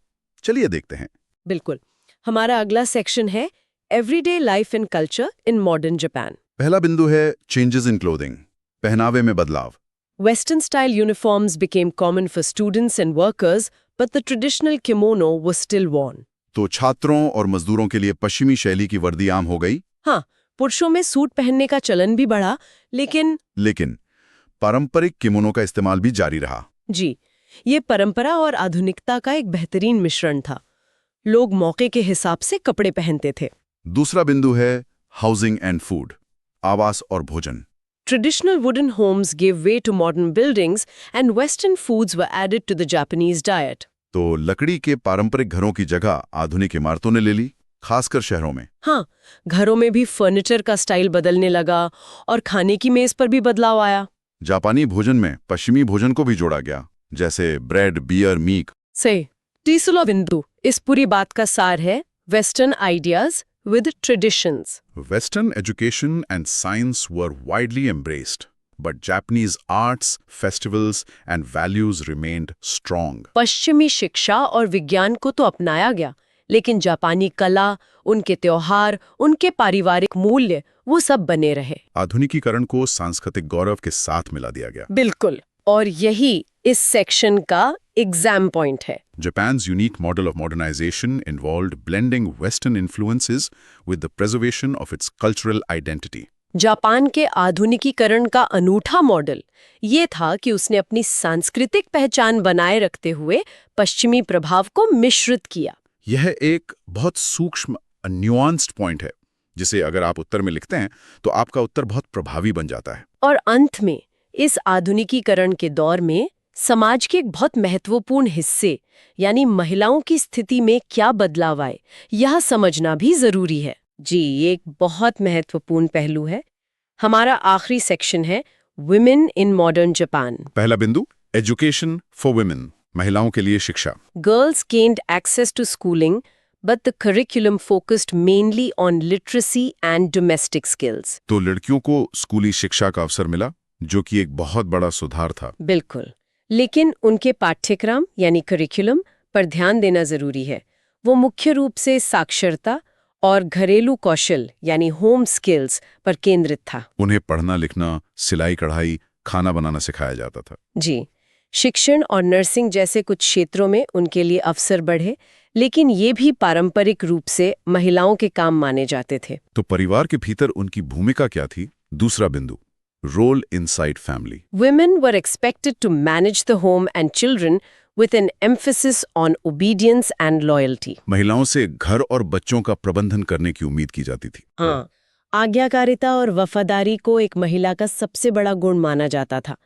चलिए देखते हैं। बिल्कुल, हमारा अगला सेक्शन है everyday life and culture in modern Japan. पहला बिंदु है चेंजेस इन क्लोथिंग, पहनावे में बदलाव। Western style uniforms became common for students and workers, but the traditional kimono was still worn. तो छात्रों और मजदूरों के लिए पश्चिमी शैली की वर्दी आम हो गई। हाँ, पुरुषों में सूट पहनने का चलन भी बढ़ा, लेकिन पारंपरिक किमोनो का इस्तेमाल भी जारी रहा। जी, ये परंपरा और आधुनिकता का एक बेहतरीन मिश्रण था। लोग मौके के हिसाब से कपड़े पहनते थे। दूसरा बिंदु है हाउसिंग एंड फूड, आवास और भोजन। Traditional wooden homes gave way to modern buildings and Western foods were added to the Japanese diet. तो लकड़ी के पारंपरिक घरों की जगह आधुनिक इमारतों ने ले ली, खासकर शहरों में। हाँ, घरों में भी फर्नीचर का स्टाइल बदलने लगा और खाने की मेज पर भी बदलाव आया। जापानी भोजन में पश्चिमी भोजन को भी जोड़ा गया, जैसे ब्रेड, बियर, मीट। सही। तीसरा बिंदु इस पूरी बात का सार है western ideas with traditions. Western education and science were widely embraced, but Japanese arts, festivals and values remained strong. पश्चिमी शिक्षा और विज्ञान को तो अपनाया गया, लेकिन जापानी कला, उनके त्योहार, उनके पारिवारिक मूल्य, वो सब बने रहे। आधुनिकीकरण को सांस्कृतिक गौरव के साथ मिला दिया गया। बिल्कुल, और यही इस सेक्शन का एग्जाम पॉइंट है। Japan's unique model of modernization involved blending Western influences with the preservation of its cultural identity. Japan के आधुनिकीकरण का अनूठा मॉडल ये था कि उसने अपनी सांस्कृतिक पहचान बनाए रखते हुए पश्चिमी प्रभाव को मिश्रित किया। यह एक बहुत सूक्ष्म, न्यूआंस्ड पॉइंट है, जिसे अगर आप उत्तर में लिखते हैं तो आपका उत्तर बहुत प्रभावी बन जाता है। और अंत में इस आधुनिकीकरण के दौर में समाज के एक बहुत महत्वपूर्ण हिस्से यानी महिलाओं की स्थिति में क्या बदलाव आए, यह समझना भी जरूरी है। जी, ये एक बहुत महत्वपूर्ण पहलू है। हमारा आखिरी सेक्शन है वुमेन इन मॉडर्न जापान। पहला बिंदु एजुकेशन फॉर वुमेन, महिलाओं के लिए शिक्षा। Girls gained access to schooling, but the curriculum focused mainly on literacy and domestic skills. तो लड़कियों को स्कूली शिक्षा का अवसर मिला, जो कि एक बहुत बड़ा सुधार था। बिल्कुल, लेकिन उनके पाठ्यक्रम यानी करिकुलम पर ध्यान देना जरूरी है। वो मुख्य रूप से साक्षरता और घरेलू कौशल यानी होम स्किल्स पर केंद्रित था। उन्हें पढ़ना लिखना, सिलाई कढ़ाई, खाना बनाना सिखाया जाता था। जी, शिक्षण और नर्सिंग जैसे कुछ क्षेत्रों में उनके लिए अवसर बढ़े, लेकिन ये भी पारंपरिक रूप से महिलाओं के काम माने जाते थे। तो परिवार के भीतर उनकी भूमिका क्या थी? दूसरा बिंदु, role inside family. Women were expected to manage the home and children with an emphasis on obedience and loyalty. महिलाओं से घर और बच्चों का प्रबंधन करने की उम्मीद की जाती थी। हाँ, आज्ञाकारिता और वफादारी को एक महिला का सबसे बड़ा गुण माना जाता था।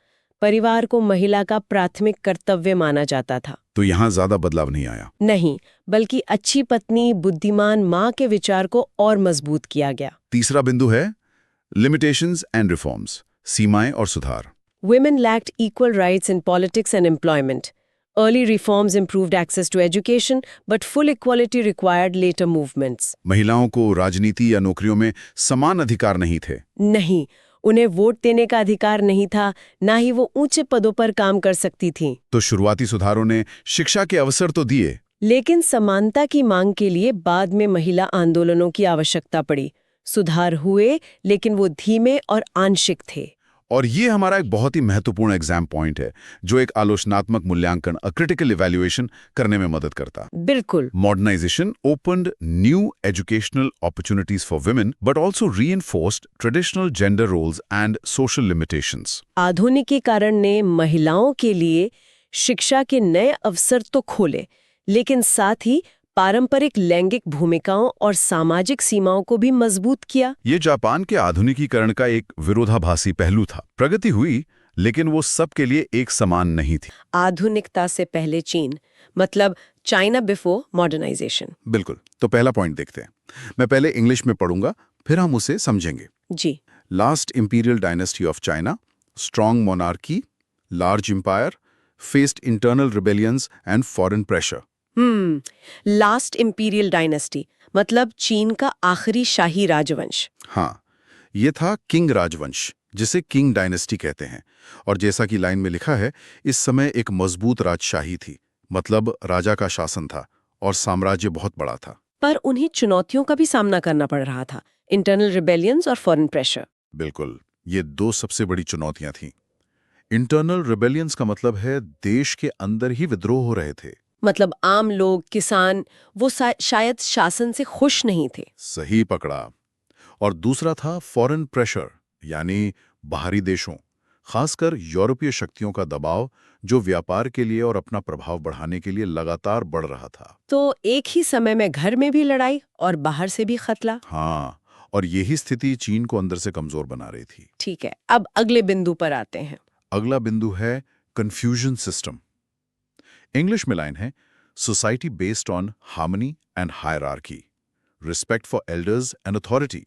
परिवार को महिला का प्राथमिक कर्तव्य माना जाता था। तो यहाँ ज्यादा बदलाव नहीं आया। नहीं, बल्कि अच्छी पत्नी, बुद्धिमान माँ के विचार को और मजबूत किया गया। तीसरा बिंदु है लिमिटेशंस एंड रिफॉर्म्स, सीमाएं और सुधार। Women lacked equal rights in politics and employment. Early reforms improved access to education, but full equality required later movements. महिलाओं को राजनीति या नौकरियों में समान अधिकार नहीं थे। नहीं, उन्हें वोट देने का अधिकार नहीं था, ना ही वो ऊंचे पदों पर काम कर सकती थीं। तो शुरुआती सुधारों ने शिक्षा के अवसर तो दिए, लेकिन समानता की मांग के लिए बाद में महिला आंदोलनों की आवश्यकता पड़ी। सुधार हुए, लेकिन वो धीमे और आंशिक थे। और ये हमारा एक बहुत ही महत्वपूर्ण एग्जाम पॉइंट है, जो एक आलोचनात्मक मूल्यांकन, अ क्रिटिकल इवैल्यूएशन करने में मदद करता। बिल्कुल। Modernization opened new educational opportunities for women, but also reinforced traditional gender roles and social limitations. आधुनिकीकरण ने महिलाओं के लिए शिक्षा के नए अवसर तो खोले, लेकिन साथ ही पारंपरिक लैंगिक भूमिकाओं और सामाजिक सीमाओं को भी मजबूत किया। ये जापान के आधुनिकीकरण का एक विरोधाभासी पहलू था। प्रगति हुई, लेकिन वो सबके लिए एक समान नहीं थी। आधुनिकता से पहले चीन, मतलब चाइना बिफोर मॉडर्नाइजेशन। बिल्कुल। तो पहला पॉइंट देखते हैं। मैं पहले इंग्लिश में पढ़ूंगा, फिर हम उसे समझेंगे। जी। Last imperial dynasty of China, strong monarchy, large empire, faced internal rebellions and foreign pressure. Last imperial dynasty मतलब चीन का आखिरी शाही राजवंश। हाँ, ये था किंग राजवंश, जिसे किंग डायनेस्टी कहते हैं। और जैसा कि लाइन में लिखा है, इस समय एक मजबूत राजशाही थी, मतलब राजा का शासन था और साम्राज्य बहुत बड़ा था। पर उन्हें चुनौतियों का भी सामना करना पड़ रहा था, इंटरनल रिबेलियंस और फॉरेन प्रेशर। बिल्कुल, ये दो सबसे बड़ी चुनौतियां थीं। इंटरनल रिबेलियंस का मतलब है देश के अंदर ही विद्रोह हो रहे थे। मतलब आम लोग, किसान, वो शायद शासन से खुश नहीं थे। सही पकड़ा। और दूसरा था फॉरेन प्रेशर, यानी बाहरी देशों, खासकर यूरोपीय शक्तियों का दबाव, जो व्यापार के लिए और अपना प्रभाव बढ़ाने के लिए लगातार बढ़ रहा था। तो एक ही समय में घर में भी लड़ाई और बाहर से भी खतरा। हाँ, और यही स्थिति चीन को अंदर से कमजोर बना रही थी। ठीक है, अब अगले बिंदु पर आते हैं। अगला बिंदु है कंफ्यूजन सिस्टम। इंग्लिश में लाइन है, society based on harmony and hierarchy, respect for elders and authority,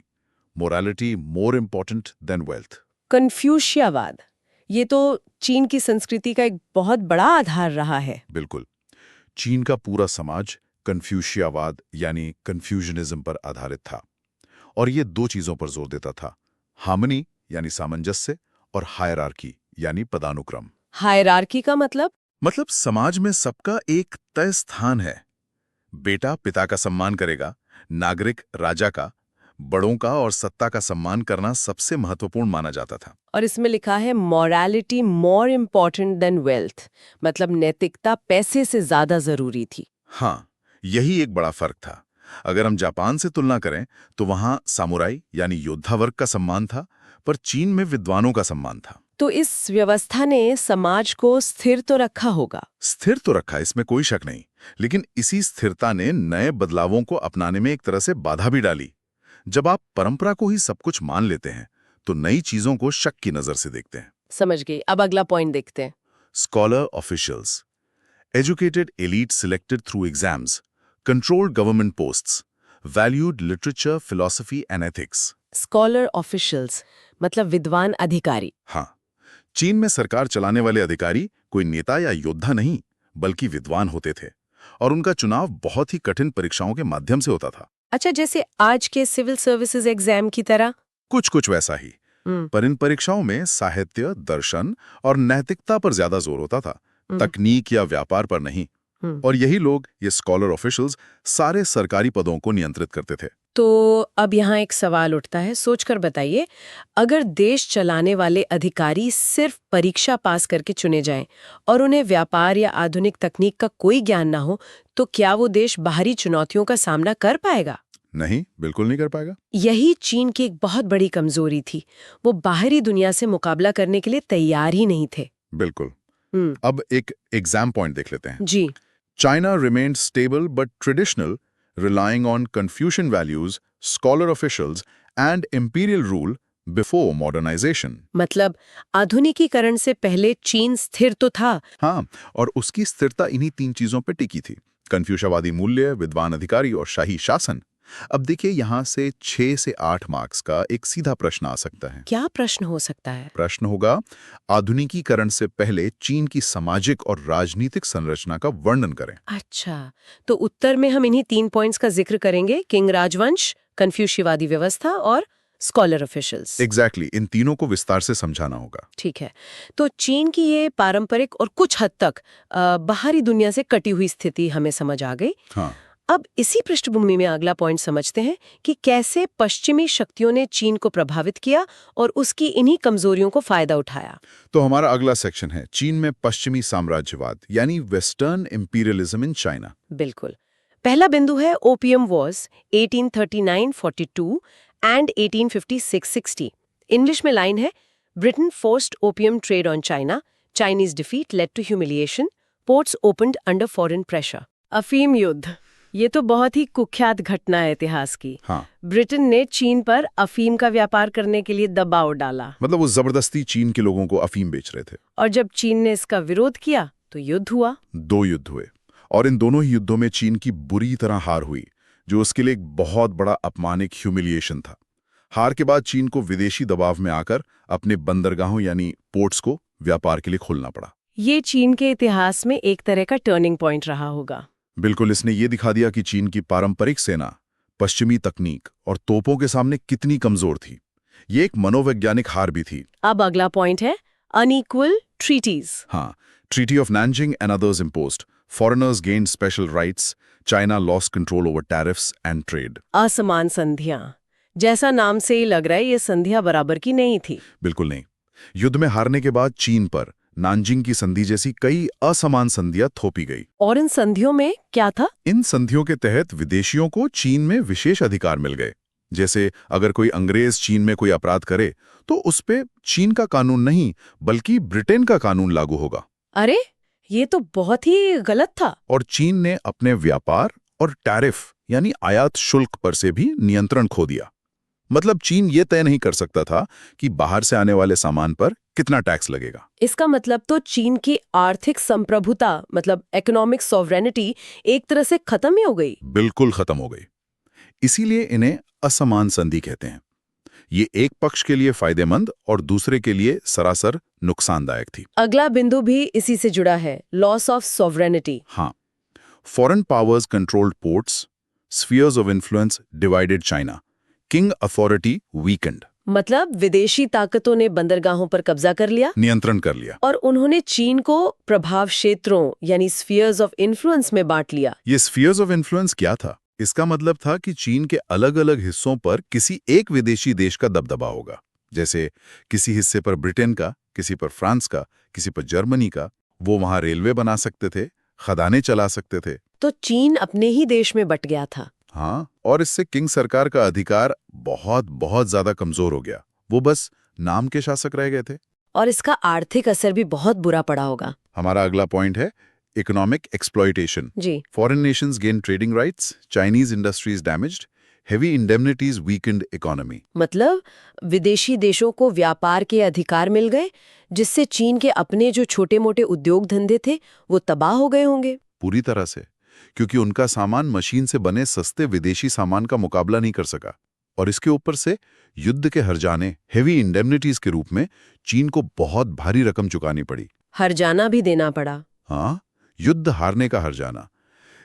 morality more important than wealth. कन्फ्यूशियावाद, ये तो चीन की संस्कृति का एक बहुत बड़ा आधार रहा है। बिल्कुल, चीन का पूरा समाज कन्फ्यूशियावाद यानी कन्फ्यूजनिज्म पर आधारित था, और ये दो चीजों पर जोर देता था, हार्मनी यानी सामंजस्य और हायरार्की यानी पदानुक्रम। हायरार्की का मतलब समाज में सबका एक तय स्थान है। बेटा पिता का सम्मान करेगा, नागरिक राजा का, बड़ों का और सत्ता का सम्मान करना सबसे महत्वपूर्ण माना जाता था। और इसमें लिखा है morality more important then wealth, मतलब नैतिकता पैसे से ज्यादा जरूरी थी। हाँ, यही एक बड़ा फर्क था। अगर हम जापान से तुलना करें तो वहां सामुराई यानी योद्धा वर्ग का सम्मान था, पर चीन में विद्वानों का सम्मान था। तो इस व्यवस्था ने समाज को स्थिर तो रखा होगा। स्थिर तो रखा, इसमें कोई शक नहीं, लेकिन इसी स्थिरता ने नए बदलावों को अपनाने में एक तरह से बाधा भी डाली। जब आप परंपरा को ही सब कुछ मान लेते हैं तो नई चीजों को शक की नजर से देखते हैं। समझ गई। अब अगला पॉइंट देखते हैं। Scholar officials, educated elite selected through exams, controlled government posts, valued literature, philosophy and ethics. Scholar officials मतलब विद्वान अधिकारी। हाँ, चीन में सरकार चलाने वाले अधिकारी कोई नेता या योद्धा नहीं, बल्कि विद्वान होते थे, और उनका चुनाव बहुत ही कठिन परीक्षाओं के माध्यम से होता था। अच्छा, जैसे आज के सिविल सर्विसेज एग्जाम की तरह? कुछ वैसा ही। पर इन परीक्षाओं में साहित्य, दर्शन और नैतिकता पर ज्यादा जोर होता था, तकनीक या व्यापार पर नहीं। और यही लोग, ये स्कॉलर ऑफिशियल्स, सारे सरकारी पदों को नियंत्रित करते थे। तो अब यहाँ एक सवाल उठता है, सोचकर बताइए, अगर देश चलाने वाले अधिकारी सिर्फ परीक्षा पास करके चुने जाएं और उन्हें व्यापार या आधुनिक तकनीक का कोई ज्ञान ना हो, तो क्या वो देश बाहरी चुनौतियों का सामना कर पाएगा? नहीं, बिल्कुल नहीं कर पाएगा। यही चीन की एक बहुत बड़ी कमजोरी थी। वो बाहरी दुनिया से मुकाबला करने के लिए तैयार ही नहीं थे। बिल्कुल। अब एक एग्जाम पॉइंट देख लेते हैं। जी। China remained stable but traditional, relying on Confucian values, scholar officials, and imperial rule before modernization. मतलब आधुनिकीकरण से पहले चीन स्थिर तो था। हाँ, और उसकी स्थिरता इन्हीं 3 चीजों पर टिकी थी: कन्फ्यूशवादी मूल्य, विद्वान अधिकारी और शाही शासन। अब देखिए, यहाँ से 6 से 8 मार्क्स का एक सीधा प्रश्न आ सकता है। क्या प्रश्न हो सकता है? प्रश्न होगा, आधुनिकीकरण से पहले चीन की सामाजिक और राजनीतिक संरचना का वर्णन करें। अच्छा, तो उत्तर में हम इन्हीं 3 पॉइंट्स का जिक्र करेंगे, किंग राजवंश, कन्फ्यूशियवादी व्यवस्था और स्कॉलर ऑफिशियल्स। एग्जैक्टली, इन तीनों को विस्तार से समझाना होगा। ठीक है, तो चीन की ये पारंपरिक और कुछ हद तक बाहरी दुनिया से कटी हुई स्थिति हमें समझ आ गई। हाँ। अब इसी पृष्ठभूमि में अगला पॉइंट समझते हैं कि कैसे पश्चिमी शक्तियों ने चीन को प्रभावित किया और उसकी इन्हीं कमजोरियों को फायदा उठाया। तो हमारा अगला सेक्शन है चीन में पश्चिमी साम्राज्यवाद, यानी वेस्टर्न इंपीरियलिज्म इन चाइना। बिल्कुल। पहला बिंदु है ओपियम वॉर्स 1839-42 एंड 1856-60। इंग्लिश में लाइन है, Britain forced opium trade on China, Chinese defeat led to humiliation, ports opened under foreign pressure. अफीम युद्ध, ये तो बहुत ही कुख्यात घटना है इतिहास की। हाँ। ब्रिटेन ने चीन पर अफीम का व्यापार करने के लिए दबाव डाला। मतलब वो जबरदस्ती चीन के लोगों को अफीम बेच रहे थे। और जब चीन ने इसका विरोध किया तो युद्ध हुआ। 2 युद्ध हुए, और इन दोनों ही युद्धों में चीन की बुरी तरह हार हुई, जो उसके लिए एक बहुत बड़ा अपमानिक ह्यूमिलिएशन था। हार के बाद चीन को विदेशी दबाव में आकर अपने बंदरगाहों यानी पोर्ट्स को व्यापार के लिए खोलना पड़ा। ये चीन के इतिहास में एक तरह का टर्निंग पॉइंट रहा होगा। बिल्कुल, इसने ये दिखा दिया कि चीन की पारंपरिक सेना पश्चिमी तकनीक और तोपों के सामने कितनी कमजोर थी। ये एक मनोवैज्ञानिक हार भी थी। अब अगला पॉइंट है अनइक्वल ट्रीटीज। हाँ, treaty of Nanjing and others imposed, foreigners gained special rights, China lost control over tariffs and trade. असमान संधियां, जैसा नाम से ही लग रहा है ये संधियां बराबर की नहीं थी। बिल्कुल नहीं। युद्ध में हारने के बाद चीन पर नानजिंग की संधि जैसी कई असमान संधियां थोपी गई। और इन संधियों में क्या था? इन संधियों के तहत विदेशियों को चीन में विशेष अधिकार मिल गए। जैसे अगर कोई अंग्रेज चीन में कोई अपराध करे तो उस पे चीन का कानून नहीं बल्कि ब्रिटेन का कानून लागू होगा। अरे, ये तो बहुत ही गलत था। और चीन ने अपने व्यापार और टैरिफ यानी आयात शुल्क पर से भी नियंत्रण खो दिया। मतलब चीन ये तय नहीं कर सकता था कि बाहर से आने वाले सामान पर कितना टैक्स लगेगा। इसका मतलब तो चीन की आर्थिक संप्रभुता मतलब इकोनॉमिक सॉवरेनिटी एक तरह से खत्म ही हो गई। बिल्कुल खत्म हो गई। इसीलिए इन्हें असमान संधि कहते हैं। ये एक पक्ष के लिए फायदेमंद और दूसरे के लिए सरासर नुकसानदायक थी। अगला बिंदु भी इसी से जुड़ा है, लॉस ऑफ सॉवरेनिटी। हाँ, foreign powers controlled ports, spheres of influence divided China, king authority weekend. मतलब विदेशी ताकतों ने बंदरगाहों पर कब्जा कर लिया, नियंत्रण कर लिया, और उन्होंने चीन को प्रभाव क्षेत्रों यानी स्फीयर्स ऑफ इन्फ्लुएंस में बांट लिया। ये स्फीयर्स ऑफ इन्फ्लुएंस क्या था? इसका मतलब था कि चीन के अलग-अलग हिस्सों पर किसी एक विदेशी देश का दबदबा होगा। जैसे किसी हिस्से पर ब्रिटेन का, किसी पर फ्रांस का, किसी पर जर्मनी का। वो वहां रेलवे बना सकते थे, खदानें चला सकते थे। तो चीन अपने ही देश में बट गया था। हाँ, और इससे किंग सरकार का अधिकार बहुत ज्यादा कमजोर हो गया। वो बस नाम के शासक रह गए थे। और इसका आर्थिक असर भी बहुत बुरा पड़ा होगा। हमारा अगला पॉइंट है इकोनॉमिक एक्सप्लॉयटेशन। जी। Foreign nations gain trading rights, Chinese industries damaged, heavy indemnities weakened economy. मतलब विदेशी देशों को व्यापार के अधिकार मिल गए, जिससे चीन के अपने जो छोटे मोटे उद्योग धंधे थे वो तबाह हो गए होंगे। पूरी तरह से, क्योंकि उनका सामान मशीन से बने सस्ते विदेशी सामान का मुकाबला नहीं कर सका। और इसके ऊपर से युद्ध के हर्जाने, हेवी इंडेमनिटीज के रूप में चीन को बहुत भारी रकम चुकानी पड़ी। हर्जाना भी देना पड़ा। हाँ, युद्ध हारने का हर्जाना।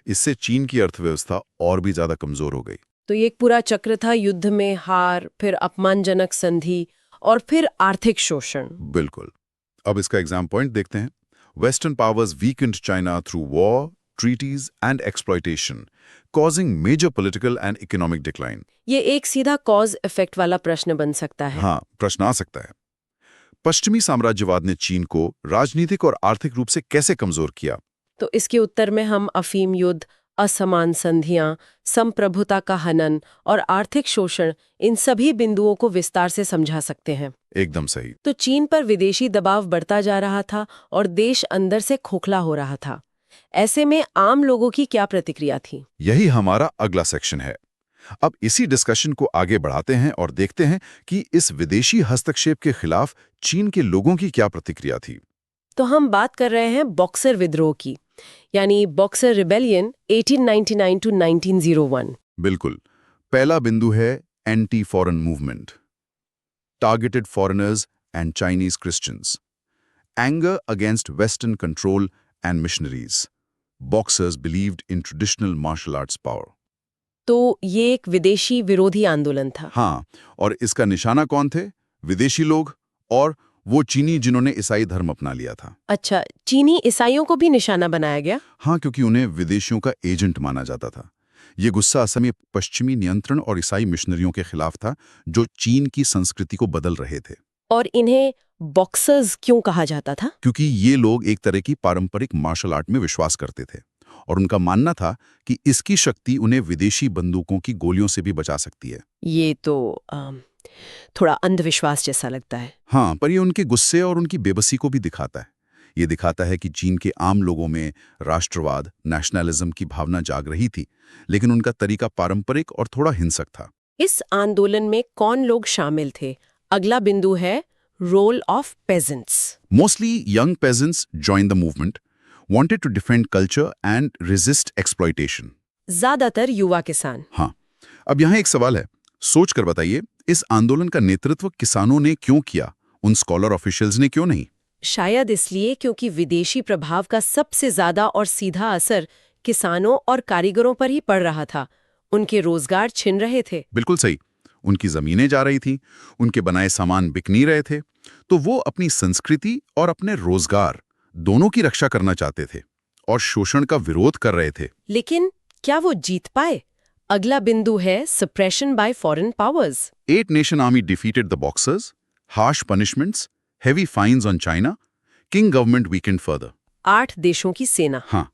इससे चीन की अर्थव्यवस्था और भी ज्यादा कमजोर हो गई। तो ये एक पूरा चक्र था, युद्ध में हार, फिर अपमानजनक संधि और फिर आर्थिक शोषण। बिल्कुल। अब इसका एग्जाम पॉइंट देखते हैं। Western powers weekend China through war, treaties and exploitation, causing major political and economic decline. ये एक सीधा कॉज इफेक्ट वाला प्रश्न बन सकता है। हाँ, प्रश्न आ सकता है। पश्चिमी साम्राज्यवाद ने चीन को राजनीतिक और आर्थिक रूप से कैसे कमजोर किया? तो इसके उत्तर में हम अफीम युद्ध, असमान संधियां, संप्रभुता का हनन और आर्थिक शोषण, इन सभी बिंदुओं को विस्तार से समझा सकते हैं। एकदम सही। तो चीन पर विदेशी दबाव बढ़ता जा रहा था और देश अंदर से खोखला हो रहा था। ऐसे में आम लोगों की क्या प्रतिक्रिया थी? यही हमारा अगला सेक्शन है। अब इसी डिस्कशन को आगे बढ़ाते हैं और देखते हैं कि इस विदेशी हस्तक्षेप के खिलाफ चीन के लोगों की क्या प्रतिक्रिया थी। तो हम बात कर रहे हैं बॉक्सर विद्रोह की, यानी बॉक्सर रिबेलियन 1899 टू 1901। बिल्कुल। पहला बिंदु है anti foreign movement, targeted foreigners and Chinese Christians, anger against western control and missionaries, boxers believed in traditional martial arts power. तो ये एक विदेशी विरोधी आंदोलन था। हाँ, और इसका निशाना कौन थे? विदेशी लोग और वो चीनी जिन्होंने ईसाई धर्म अपना लिया था। अच्छा, चीनी ईसाइयों को भी निशाना बनाया गया? हाँ, क्योंकि उन्हें विदेशियों का एजेंट माना जाता था। ये गुस्सा असल में पश्चिमी नियंत्रण और ईसाई मिशनरियों के खिलाफ था, जो चीन की संस्कृति को बदल रहे थे। और इन्हें बॉक्सर्स क्यों कहा जाता था? क्योंकि ये लोग एक तरह की पारंपरिक मार्शल आर्ट में विश्वास करते थे और उनका मानना था कि इसकी शक्ति उन्हें विदेशी बंदूकों की गोलियों से भी बचा सकती है। ये तो थोड़ा अंधविश्वास जैसा लगता है। हाँ, पर ये उनके गुस्से और उनकी बेबसी को भी दिखाता है। ये दिखाता है कि चीन के आम लोगों में राष्ट्रवाद, नेशनलिज्म की भावना जाग रही थी, लेकिन उनका तरीका पारंपरिक और थोड़ा हिंसक था। इस आंदोलन में कौन लोग शामिल थे? अगला बिंदु है role of peasants. Mostly young peasants joined the movement, wanted to defend culture and resist exploitation. ज्यादातर युवा किसान। हाँ, अब यहाँ एक सवाल है, सोच कर बताइए, इस आंदोलन का नेतृत्व किसानों ने क्यों किया, उन स्कॉलर ऑफिशियल्स ने क्यों नहीं? शायद इसलिए क्योंकि विदेशी प्रभाव का सबसे ज्यादा और सीधा असर किसानों और कारीगरों पर ही पड़ रहा था। उनके रोजगार छिन रहे थे। बिल्कुल सही। उनकी जमीनें जा रही थीं, उनके बनाए सामान बिक नहीं रहे थे, तो वो अपनी संस्कृति और अपने रोजगार दोनों की रक्षा करना चाहते थे और शोषण का विरोध कर रहे थे। लेकिन क्या वो जीत पाए? अगला बिंदु है suppression bye foreign powers. 8 nation army defeated the Boxers, harsh punishments, heavy fines on China, Qing government weakened further. 8 देशों की सेना। हाँ,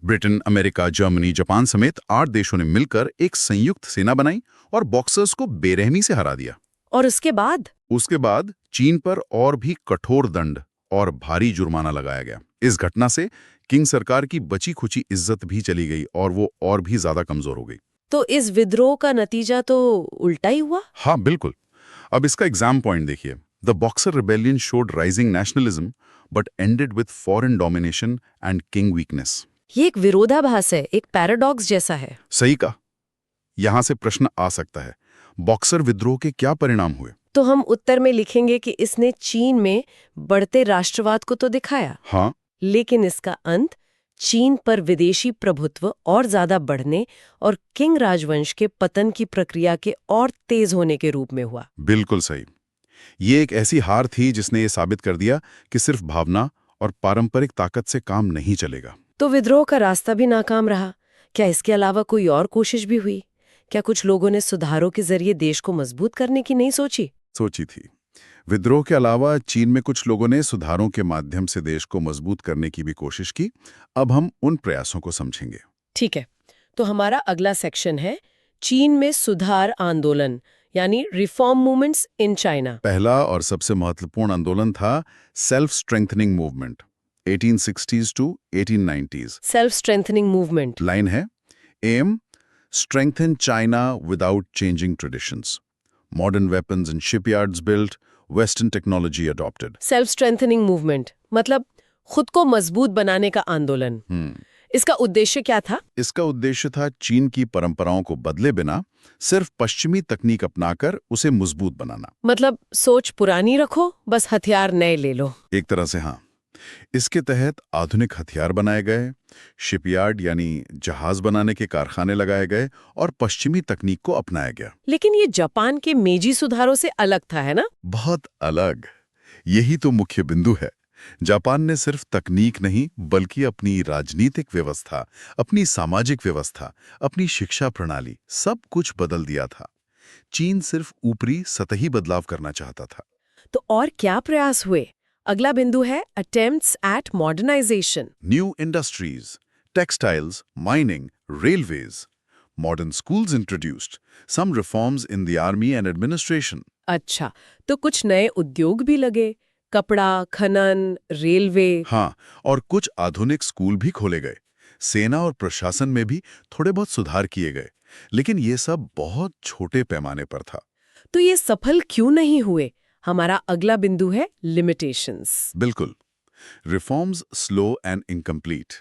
ब्रिटेन, अमेरिका, जर्मनी, जापान समेत 8 देशों ने मिलकर एक संयुक्त सेना बनाई और बॉक्सर्स को बेरहमी से हरा दिया। और उसके बाद चीन पर और भी कठोर दंड और भारी जुर्माना लगाया गया। इस घटना से किंग सरकार की बची खुची इज्जत भी चली गई और वो और भी ज्यादा कमजोर हो गई। तो इस विद्रोह का नतीजा तो उल्टा ही हुआ। हाँ, बिल्कुल। अब इसका एग्जाम पॉइंट देखिए। The boxer rebellion showed rising nationalism but ended with foreign domination and king weakness. ये एक विरोधाभास है, एक पैराडॉक्स जैसा है। सही कहा। यहां से प्रश्न आ सकता है, बॉक्सर विद्रोह के क्या परिणाम हुए? तो हम उत्तर में लिखेंगे कि इसने चीन में बढ़ते राष्ट्रवाद को तो दिखाया, हाँ, लेकिन इसका अंत चीन पर विदेशी प्रभुत्व और ज्यादा बढ़ने और किंग राजवंश के पतन की प्रक्रिया के और तेज होने के रूप में हुआ। बिल्कुल सही। ये एक ऐसी हार थी जिसने ये साबित कर दिया कि सिर्फ भावना और पारंपरिक ताकत से काम नहीं चलेगा। तो विद्रोह का रास्ता भी नाकाम रहा। क्या इसके अलावा कोई और कोशिश भी हुई? क्या कुछ लोगों ने सुधारों के जरिए देश को मजबूत करने की नहीं सोची थी। विद्रोह के अलावा चीन में कुछ लोगों ने सुधारों के माध्यम से देश को मजबूत करने की भी कोशिश की। अब हम उन प्रयासों को समझेंगे। ठीक है, तो हमारा अगला सेक्शन है चीन में सुधार आंदोलन, यानी रिफॉर्म मूवमेंट्स इन चाइना। पहला और सबसे महत्वपूर्ण आंदोलन था self strengthening movement, 1860s to 1890s। Self strengthening movement line है, M strengthen China without changing traditions. Modern weapons and shipyards built, Western technology adopted. Self strengthening movement मतलब खुद को मजबूत बनाने का आंदोलन। इसका उद्देश्य क्या था? इसका उद्देश्य था चीन की परंपराओं को बदले बिना सिर्फ पश्चिमी तकनीक अपनाकर उसे मजबूत बनाना। मतलब सोच पुरानी रखो, बस हथियार नए ले लो। एक तरह से हाँ। इसके तहत आधुनिक हथियार बनाए गए, शिपयार्ड यानी जहाज बनाने के कारखाने लगाए गए और पश्चिमी तकनीक को अपनाया गया। लेकिन ये जापान के मेजी सुधारों से अलग था, है ना? बहुत अलग। यही तो मुख्य बिंदु है। जापान ने सिर्फ तकनीक नहीं बल्कि अपनी राजनीतिक व्यवस्था, अपनी सामाजिक व्यवस्था, अपनी शिक्षा प्रणाली सब कुछ बदल दिया था। चीन सिर्फ ऊपरी सतही बदलाव करना चाहता था। तो और क्या प्रयास हुए? अगला बिंदु है attempts at modernization. New industries, textiles, mining, railways, modern schools introduced, some reforms in the army and administration. अच्छा, तो कुछ नए उद्योग भी लगे, कपड़ा, खनन, रेलवे। हाँ, और कुछ आधुनिक स्कूल भी खोले गए। सेना और प्रशासन में भी थोड़े बहुत सुधार किए गए, लेकिन ये सब बहुत छोटे पैमाने पर था। तो ये सफल क्यों नहीं हुए? हमारा अगला बिंदु है लिमिटेशंस। बिल्कुल। Reforms slow and incomplete.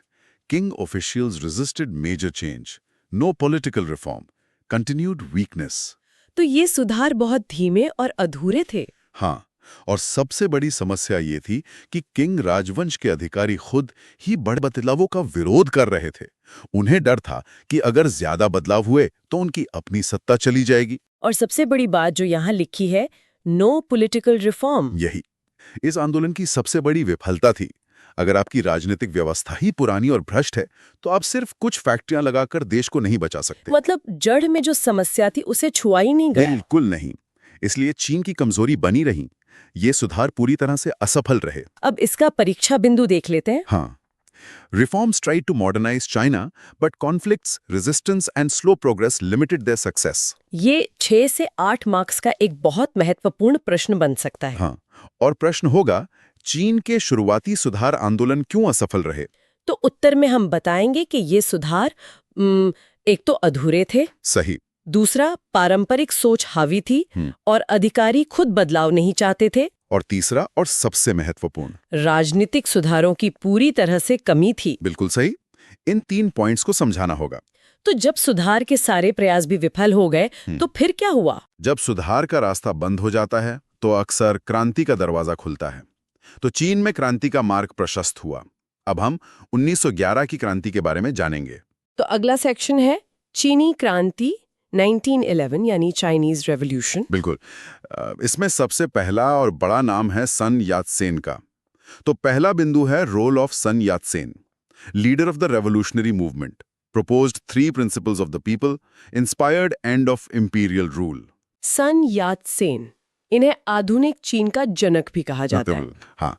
Qing officials resisted major change. No political reform. Continued weakness. तो ये सुधार बहुत धीमे और अधूरे थे। हाँ, और सबसे बड़ी समस्या ये थी कि किंग राजवंश के अधिकारी खुद ही बड़े बदलावों का विरोध कर रहे थे। उन्हें डर था कि अगर ज्यादा बदलाव हुए तो उनकी अपनी सत्ता चली जाएगी। और सबसे बड़ी बात जो यहाँ लिखी है, नो पॉलिटिकल रिफॉर्म। यही इस आंदोलन की सबसे बड़ी विफलता थी। अगर आपकी राजनीतिक व्यवस्था ही पुरानी और भ्रष्ट है तो आप सिर्फ कुछ फैक्ट्रियां लगाकर देश को नहीं बचा सकते। मतलब जड़ में जो समस्या थी उसे छुआ ही नहीं गया। बिल्कुल नहीं। इसलिए चीन की कमजोरी बनी रही। ये सुधार पूरी तरह से असफल रहे। अब इसका परीक्षा बिंदु देख लेते हैं। हाँ, reforms tried to modernize China but conflicts, resistance and slow progress limited their success. ये 6 से 8 मार्क्स का एक बहुत महत्वपूर्ण प्रश्न बन सकता है। हाँ, और प्रश्न होगा, चीन के शुरुआती सुधार आंदोलन क्यों असफल रहे? तो उत्तर में हम बताएंगे कि ये सुधार एक तो अधूरे थे, सही। दूसरा पारंपरिक सोच हावी थी और अधिकारी खुद बदलाव नहीं चाहते थे, और तीसरा और सबसे महत्वपूर्ण, राजनीतिक सुधारों की पूरी तरह से कमी थी। बिल्कुल सही। इन 3 पॉइंट्स को समझाना होगा। तो जब सुधार के सारे प्रयास भी विफल हो गए तो फिर क्या हुआ? जब सुधार का रास्ता बंद हो जाता है तो अक्सर क्रांति का दरवाजा खुलता है। तो चीन में क्रांति का मार्ग प्रशस्त हुआ। अब हम 1911 की क्रांति के बारे में जानेंगे। तो अगला सेक्शन है चीनी क्रांति 1911 यानी चाइनीज रेवोल्यूशन। बिल्कुल। इसमें सबसे पहला और बड़ा नाम है सन यात-सेन का। तो पहला बिंदु है role of Sun Yat-sen, leader of the revolutionary movement, proposed 3 principles of the people, inspired end of imperial rule. सन यात-सेन, इन्हें आधुनिक चीन का जनक भी कहा जाता है। हाँ,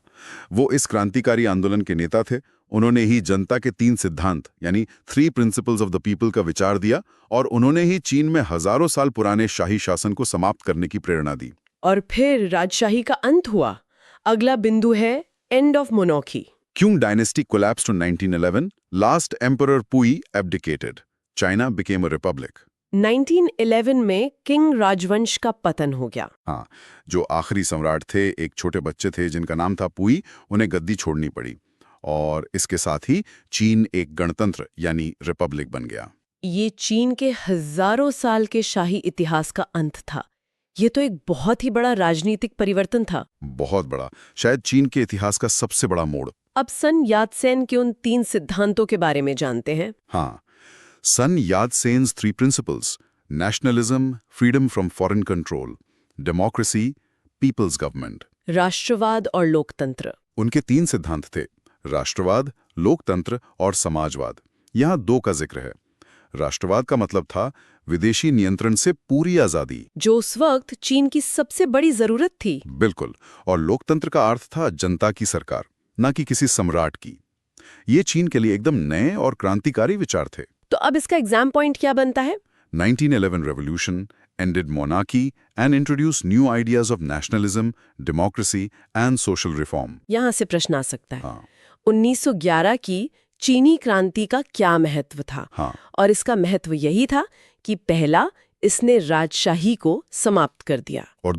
वो इस क्रांतिकारी आंदोलन के नेता थे। उन्होंने ही जनता के 3 सिद्धांत यानी 3 principles of the people का विचार दिया और उन्होंने ही चीन में हजारों साल पुराने शाही शासन को समाप्त करने की प्रेरणा दी। और फिर राजशाही का अंत हुआ। अगला बिंदु है end of monarchy. Qing dynasty collapsed in 1911. Last emperor Puyi abdicated. China became a republic. 1911 में किंग राजवंश का पतन हो गया। हाँ, जो आखिरी सम्राट थे, एक छोटे बच्चे थे जिनका नाम था पुई, उन्हें गद्दी छोड़नी पड़ी और इसके साथ ही चीन एक गणतंत्र यानी रिपब्लिक बन गया। ये चीन के हजारों साल के शाही इतिहास का अंत था। ये तो एक बहुत ही बड़ा राजनीतिक परिवर्तन था। बहुत बड़ा, शायद चीन के इतिहास का सबसे बड़ा मोड़। अब सन यात-सेन के उन 3 सिद्धांतों के बारे में जानते हैं। हाँ, Sun Yat Sen's 3 principles: nationalism, freedom from foreign control, democracy, people's government. राष्ट्रवाद और लोकतंत्र। उनके 3 सिद्धांत थे, राष्ट्रवाद, लोकतंत्र और समाजवाद। यहाँ 2 का जिक्र है। राष्ट्रवाद का मतलब था विदेशी नियंत्रण से पूरी आजादी, जो उस वक्त चीन की सबसे बड़ी जरूरत थी। बिल्कुल। और लोकतंत्र का अर्थ था जनता की सरकार, न कि किसी सम्राट की। ये चीन के लिए एकदम नए और क्रांतिकारी विचार थे। तो अब इसका एग्जाम पॉइंट क्या बनता है? 1911 revolution ended monarchy and introduced new ideas of nationalism, democracy and social reform. यहाँ से प्रश्न आ सकता है, हाँ, 1911 की चीनी क्रांति का क्या महत्व था? हाँ, और इसका महत्व यही था कि पहला, इसने राजशाही को समाप्त कर दिया, और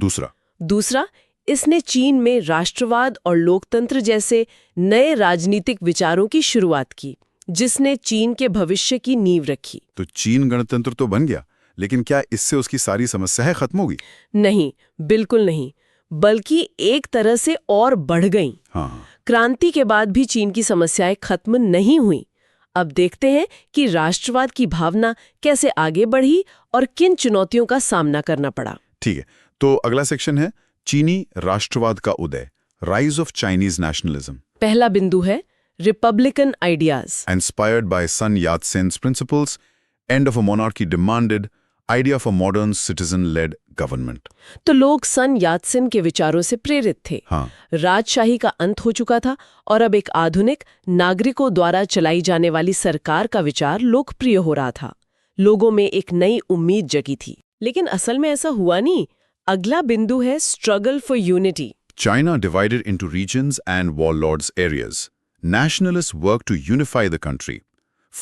दूसरा, इसने चीन में राष्ट्रवाद और लोकतंत्र जैसे नए राजनीतिक विचारों की शुरुआत की, जिसने चीन के भविष्य की नींव रखी। तो चीन गणतंत्र तो बन गया, लेकिन क्या इससे उसकी सारी समस्याएं खत्म होगी? नहीं, बिल्कुल नहीं, बल्कि एक तरह से और बढ़ गईं। हाँ, क्रांति के बाद भी चीन की समस्याएं खत्म नहीं हुई। अब देखते हैं कि राष्ट्रवाद की भावना कैसे आगे बढ़ी और किन चुनौतियों का सामना करना पड़ा। ठीक है। तो अगला सेक्शन है चीनी राष्ट्रवाद का उदय, Rise of Chinese nationalism, पहला बिंदु है Republican ideas. inspired by Sun Yat-sen's principles, end of a monarchy demanded, idea of a modern citizen-led government. तो लोग सन यात्सेन के विचारों से प्रेरित थे। हाँ, राजशाही का अंत हो चुका था और अब एक आधुनिक नागरिकों द्वारा चलाई जाने वाली सरकार का विचार लोकप्रिय हो रहा था। लोगों में एक नई उम्मीद जगी थी। लेकिन असल में ऐसा हुआ नहीं। अगला बिंदु है struggle for unity. China divided into regions and warlords areas. Nationalists worked to unify the country,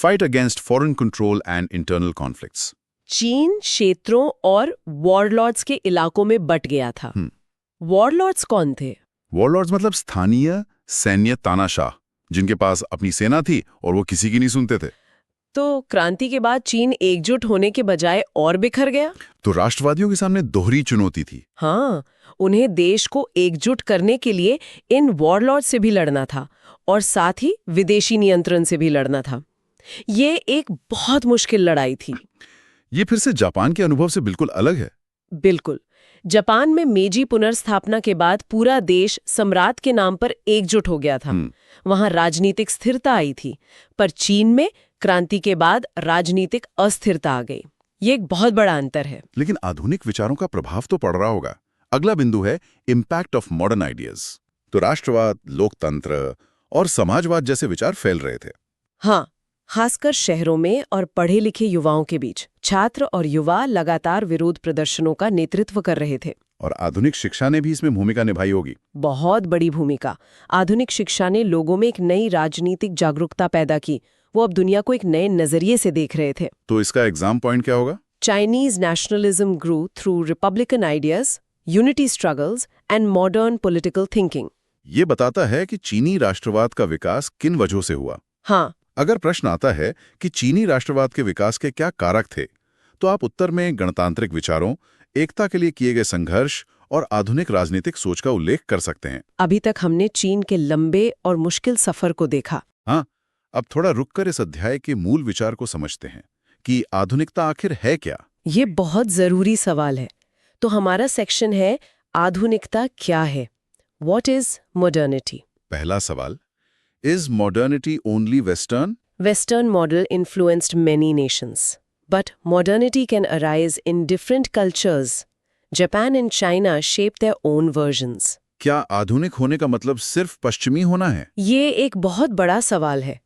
fight against foreign control and internal conflicts. चीन क्षेत्रों और वॉरलॉर्ड्स के इलाकों में बट गया था। वॉरलॉर्ड्स कौन थे? Warlords मतलब स्थानीय सैन्य तानाशाह, जिनके पास अपनी सेना थी और वो किसी की नहीं सुनते थे। तो क्रांति के बाद चीन एकजुट होने के बजाय और बिखर गया। तो राष्ट्रवादियों के सामने दोहरी चुनौती थी। हाँ, उन्हें देश को एकजुट करने के लिए इन वॉरलॉर्ड से भी लड़ना था और साथ ही विदेशी नियंत्रण से भी लड़ना था। ये एक बहुत मुश्किल लड़ाई थी। ये फिर से जापान के अनुभव से बिल्कुल अलग है। बिल्कुल। जापान में मेजी पुनर्स्थापना के बाद पूरा देश सम्राट के नाम पर एकजुट हो गया था। वहां राजनीतिक स्थिरता आई थी, पर चीन में क्रांति के बाद राजनीतिक अस्थिरता आ गई। ये एक बहुत बड़ा अंतर है। लेकिन आधुनिक विचारों का प्रभाव तो पड़ रहा होगा। अगला बिंदु है इम्पैक्ट ऑफ मॉडर्न आइडियाज। तो राष्ट्रवाद, लोकतंत्र और समाजवाद जैसे विचार फैल रहे थे। हाँ, खासकर शहरों में और पढ़े लिखे युवाओं के बीच। छात्र और युवा लगातार विरोध प्रदर्शनों का नेतृत्व कर रहे थे। और आधुनिक शिक्षा ने भी इसमें भूमिका निभाई होगी। बहुत बड़ी भूमिका। आधुनिक शिक्षा ने लोगों में एक नई राजनीतिक जागरूकता पैदा की। वो अब दुनिया को एक नए नजरिए से देख रहे थे। तो इसका एग्जाम पॉइंट क्या होगा? Chinese nationalism grew through Republican ideas, unity struggles, and modern political thinking. ये बताता है कि चीनी राष्ट्रवाद का विकास किन वजहों से हुआ। हाँ, अगर प्रश्न आता है कि चीनी राष्ट्रवाद के विकास के क्या कारक थे, तो आप उत्तर में गणतांत्रिक विचारों, एकता के लिए किए गए संघर्ष और आधुनिक राजनीतिक सोच का उल्लेख कर सकते हैं। अभी तक हमने चीन के लंबे और मुश्किल सफर को देखा। हाँ, अब थोड़ा रुककर इस अध्याय के मूल विचार को समझते हैं कि आधुनिकता आखिर है क्या। ये बहुत जरूरी सवाल है। तो हमारा सेक्शन है आधुनिकता क्या है? What is modernity? पहला सवाल, Is modernity only Western? Western model influenced many nations, but modernity can arise in different cultures. Japan and China shape their own versions. क्या आधुनिक होने का मतलब सिर्फ पश्चिमी होना है? ये एक बहुत बड़ा सवाल है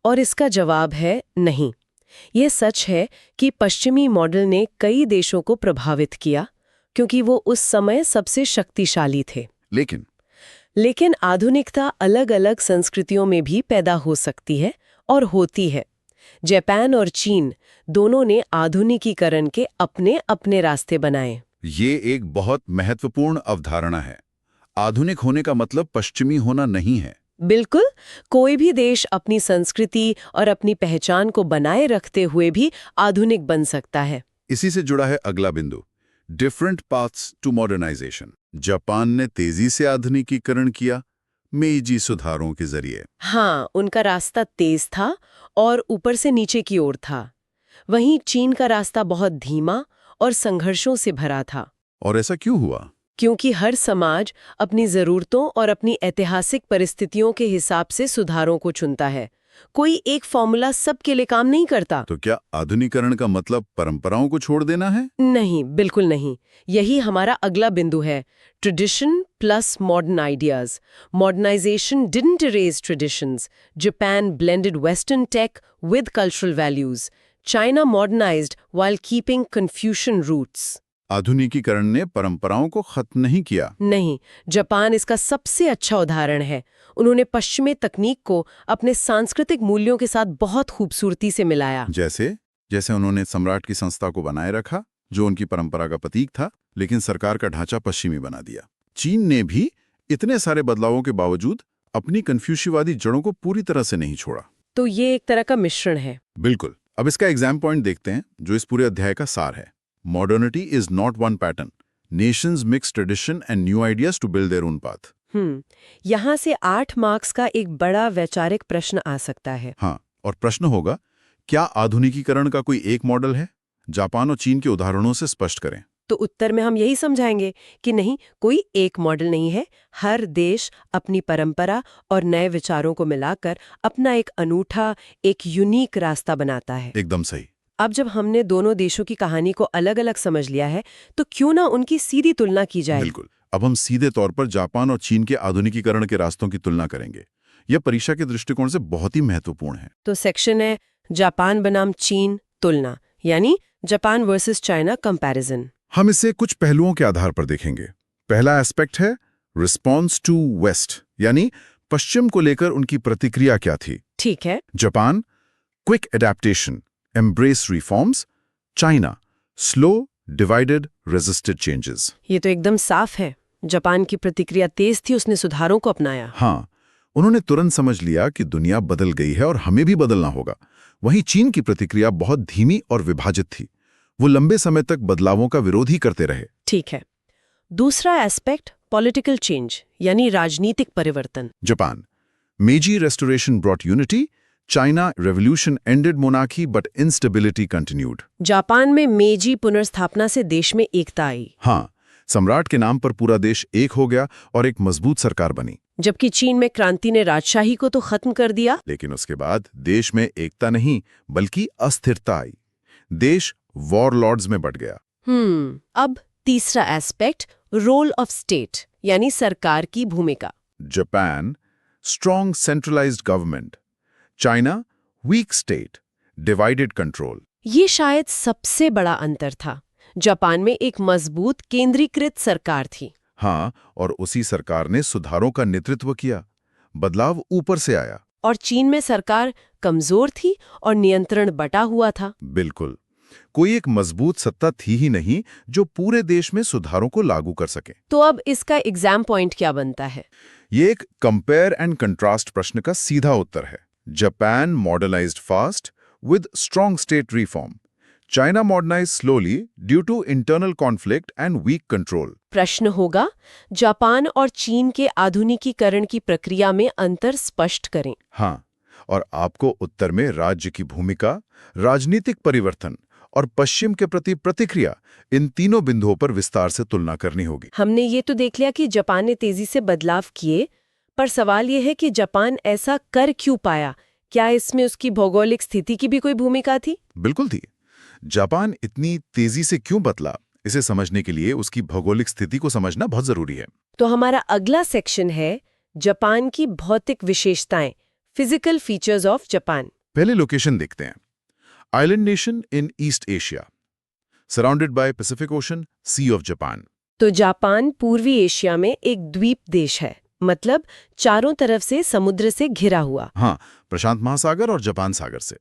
और इसका जवाब है नहीं। ये सच है कि पश्चिमी मॉडल ने कई देशों को प्रभावित किया क्योंकि वो उस समय सबसे शक्तिशाली थे। लेकिन आधुनिकता अलग-अलग संस्कृतियों में भी पैदा हो सकती है और होती है। जापान और चीन दोनों ने आधुनिकीकरण के अपने-अपने रास्ते बनाए। ये एक बहुत महत्वपूर्ण अवधारणा है। आधुनिक होने का मतलब पश्चिमी होना नहीं है। बिल्कुल, कोई भी देश अपनी संस्कृति और अपनी पहचान को बनाए रखते हुए भी आधुनिक बन सकता है। इसी से जुड़ा है अगला बिंदु, different paths to modernization. Japan ने तेजी से आधुनिकीकरण किया, मेइजी सुधारों के जरिए। हाँ, उनका रास्ता तेज था और ऊपर से नीचे की ओर था। वहीं चीन का रास्ता बहुत धीमा और संघर्षों से भरा था। और ऐसा क्यों हुआ? क्योंकि हर समाज अपनी जरूरतों और अपनी ऐतिहासिक परिस्थितियों के हिसाब से सुधारों को चुनता है। कोई एक फॉर्मूला सबके लिए काम नहीं करता। तो क्या आधुनिकीकरण का मतलब परंपराओं को छोड़ देना है? नहीं, बिल्कुल नहीं। यही हमारा अगला बिंदु है, tradition plus modern ideas. Modernization didn't erase traditions. Japan blended western tech with cultural values. China modernized while keeping Confucian roots. आधुनिकीकरण ने परंपराओं को खत्म नहीं किया। नहीं, जापान इसका सबसे अच्छा उदाहरण है। उन्होंने पश्चिमी तकनीक को अपने सांस्कृतिक मूल्यों के साथ बहुत खूबसूरती से मिलाया। जैसे उन्होंने सम्राट की संस्था को बनाए रखा, जो उनकी परंपरा का प्रतीक था, लेकिन सरकार का ढांचा पश्चिमी बना दिया। चीन ने भी इतने सारे बदलावों के बावजूद अपनी कन्फ्यूशियवादी जड़ों को पूरी तरह से नहीं छोड़ा। तो ये एक तरह का मिश्रण है। बिल्कुल। अब इसका एग्जाम पॉइंट देखते हैं, जो इस पूरे अध्याय का सार है। Modernity is not one pattern. Nations mix tradition and new ideas to build their own path. यहाँ से 8 मार्क्स का एक बड़ा वैचारिक प्रश्न आ सकता है। हाँ, और प्रश्न होगा, क्या आधुनिकीकरण का कोई एक मॉडल है? जापान और चीन के उदाहरणों से स्पष्ट करें। तो उत्तर में हम यही समझाएंगे कि नहीं, कोई एक मॉडल नहीं है। हर देश अपनी परंपरा और नए विचारों को मिलाकर अपना एक अनूठा, एक यूनिक रास्ता बनाता है। एकदम सही। अब जब हमने दोनों देशों की कहानी को अलग-अलग समझ लिया है, तो क्यों ना उनकी सीधी तुलना की जाए। बिल्कुल। अब हम सीधे तौर पर जापान और चीन के आधुनिकीकरण के रास्तों की तुलना करेंगे। यह परीक्षा के दृष्टिकोण से बहुत ही महत्वपूर्ण है। तो सेक्शन है जापान बनाम चीन तुलना, यानी जापान वर्सेस चाइना कंपैरिजन। हम इसे कुछ पहलुओं के आधार पर देखेंगे। पहला एस्पेक्ट है रिस्पॉन्स टू वेस्ट, यानी पश्चिम को लेकर उनकी प्रतिक्रिया क्या थी। ठीक है। Japan quick adaptation, embrace reforms. China slow, divided, resisted changes. ये तो एकदम साफ है। जापान की प्रतिक्रिया तेज थी, उसने सुधारों को अपनाया। हाँ, उन्होंने तुरंत समझ लिया कि दुनिया बदल गई है और हमें भी बदलना होगा। वहीं चीन की प्रतिक्रिया बहुत धीमी और विभाजित थी। वो लंबे समय तक बदलावों का विरोध ही करते रहे। ठीक है। दूसरा एस्पेक्ट पॉलिटिकल चेंज, यानी राजनीतिक परिवर्तन। जापान मेजी restoration brought unity. China revolution ended monarchy but instability continued. Japan में मेजी पुनर्स्थापना से देश में एकता आई। हाँ, सम्राट के नाम पर पूरा देश एक हो गया और एक मजबूत सरकार बनी। जबकि चीन में क्रांति ने राजशाही को तो खत्म कर दिया। लेकिन उसके बाद देश में एकता नहीं बल्कि अस्थिरता आई। देश वॉरलॉर्ड्स में बट गया। अब तीसरा एस्पेक्ट रोल ऑफ स्टेट, यानी सरकार की भूमिका। Japan strong centralized government. China weak state, divided control. ये शायद सबसे बड़ा अंतर था। जापान में एक मजबूत केंद्रीकृत सरकार थी। हाँ, और उसी सरकार ने सुधारों का नेतृत्व किया। बदलाव ऊपर से आया। और चीन में सरकार कमजोर थी और नियंत्रण बटा हुआ था। बिल्कुल, कोई एक मजबूत सत्ता थी ही नहीं जो पूरे देश में सुधारों को लागू कर सके। तो अब इसका एग्जाम पॉइंट क्या बनता है? ये एक कंपेयर एंड कंट्रास्ट प्रश्न का सीधा उत्तर है। Japan modernized fast with strong state reform. China modernized slowly due to internal conflict and weak control. प्रश्न होगा, जापान और चीन के आधुनिकीकरण की प्रक्रिया में अंतर स्पष्ट करें। हाँ, और आपको उत्तर में राज्य की भूमिका, राजनीतिक परिवर्तन और पश्चिम के प्रति प्रतिक्रिया, इन तीनों बिंदुओं पर विस्तार से तुलना करनी होगी। हमने ये तो देख लिया कि जापान ने तेजी से बदलाव किए, पर सवाल ये है कि जापान ऐसा कर क्यों पाया? क्या इसमें उसकी भौगोलिक स्थिति की भी कोई भूमिका थी? बिल्कुल थी। जापान इतनी तेजी से क्यों बदला, इसे समझने के लिए उसकी भौगोलिक स्थिति को समझना बहुत जरूरी है। तो हमारा अगला सेक्शन है जापान की भौतिक विशेषताएं, फिजिकल फीचर्स ऑफ जापान। पहले लोकेशन देखते हैं। Island nation in East Asia, surrounded by Pacific Ocean, Sea of Japan. तो जापान पूर्वी एशिया में एक द्वीप देश है, मतलब चारों तरफ से समुद्र से घिरा हुआ। हाँ, प्रशांत महासागर और जापान सागर से।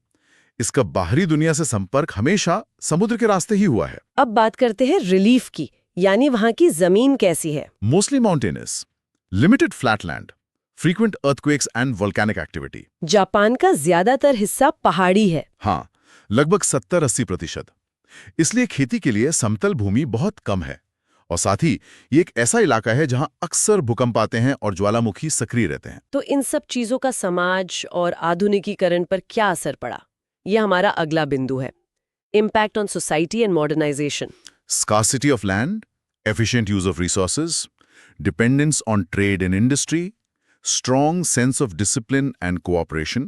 इसका बाहरी दुनिया से संपर्क हमेशा समुद्र के रास्ते ही हुआ है। अब बात करते हैं रिलीफ की, यानी वहां की जमीन कैसी है? Mostly mountainous, limited flatland, frequent earthquakes and volcanic activity. Japan का ज्यादातर हिस्सा पहाड़ी है। हाँ, लगभग 70-80%। इसलिए खेती के लिए समतल भूमि बहुत कम है। और साथ ही ये एक ऐसा इलाका है जहां अक्सर भूकंप आते हैं और ज्वालामुखी सक्रिय रहते हैं। तो इन सब चीजों का समाज और आधुनिकीकरण पर क्या असर पड़ा? यह हमारा अगला बिंदु है, impact on society and modernization. Scarcity of land, efficient use of resources, dependence on trade and industry, strong sense of discipline and cooperation,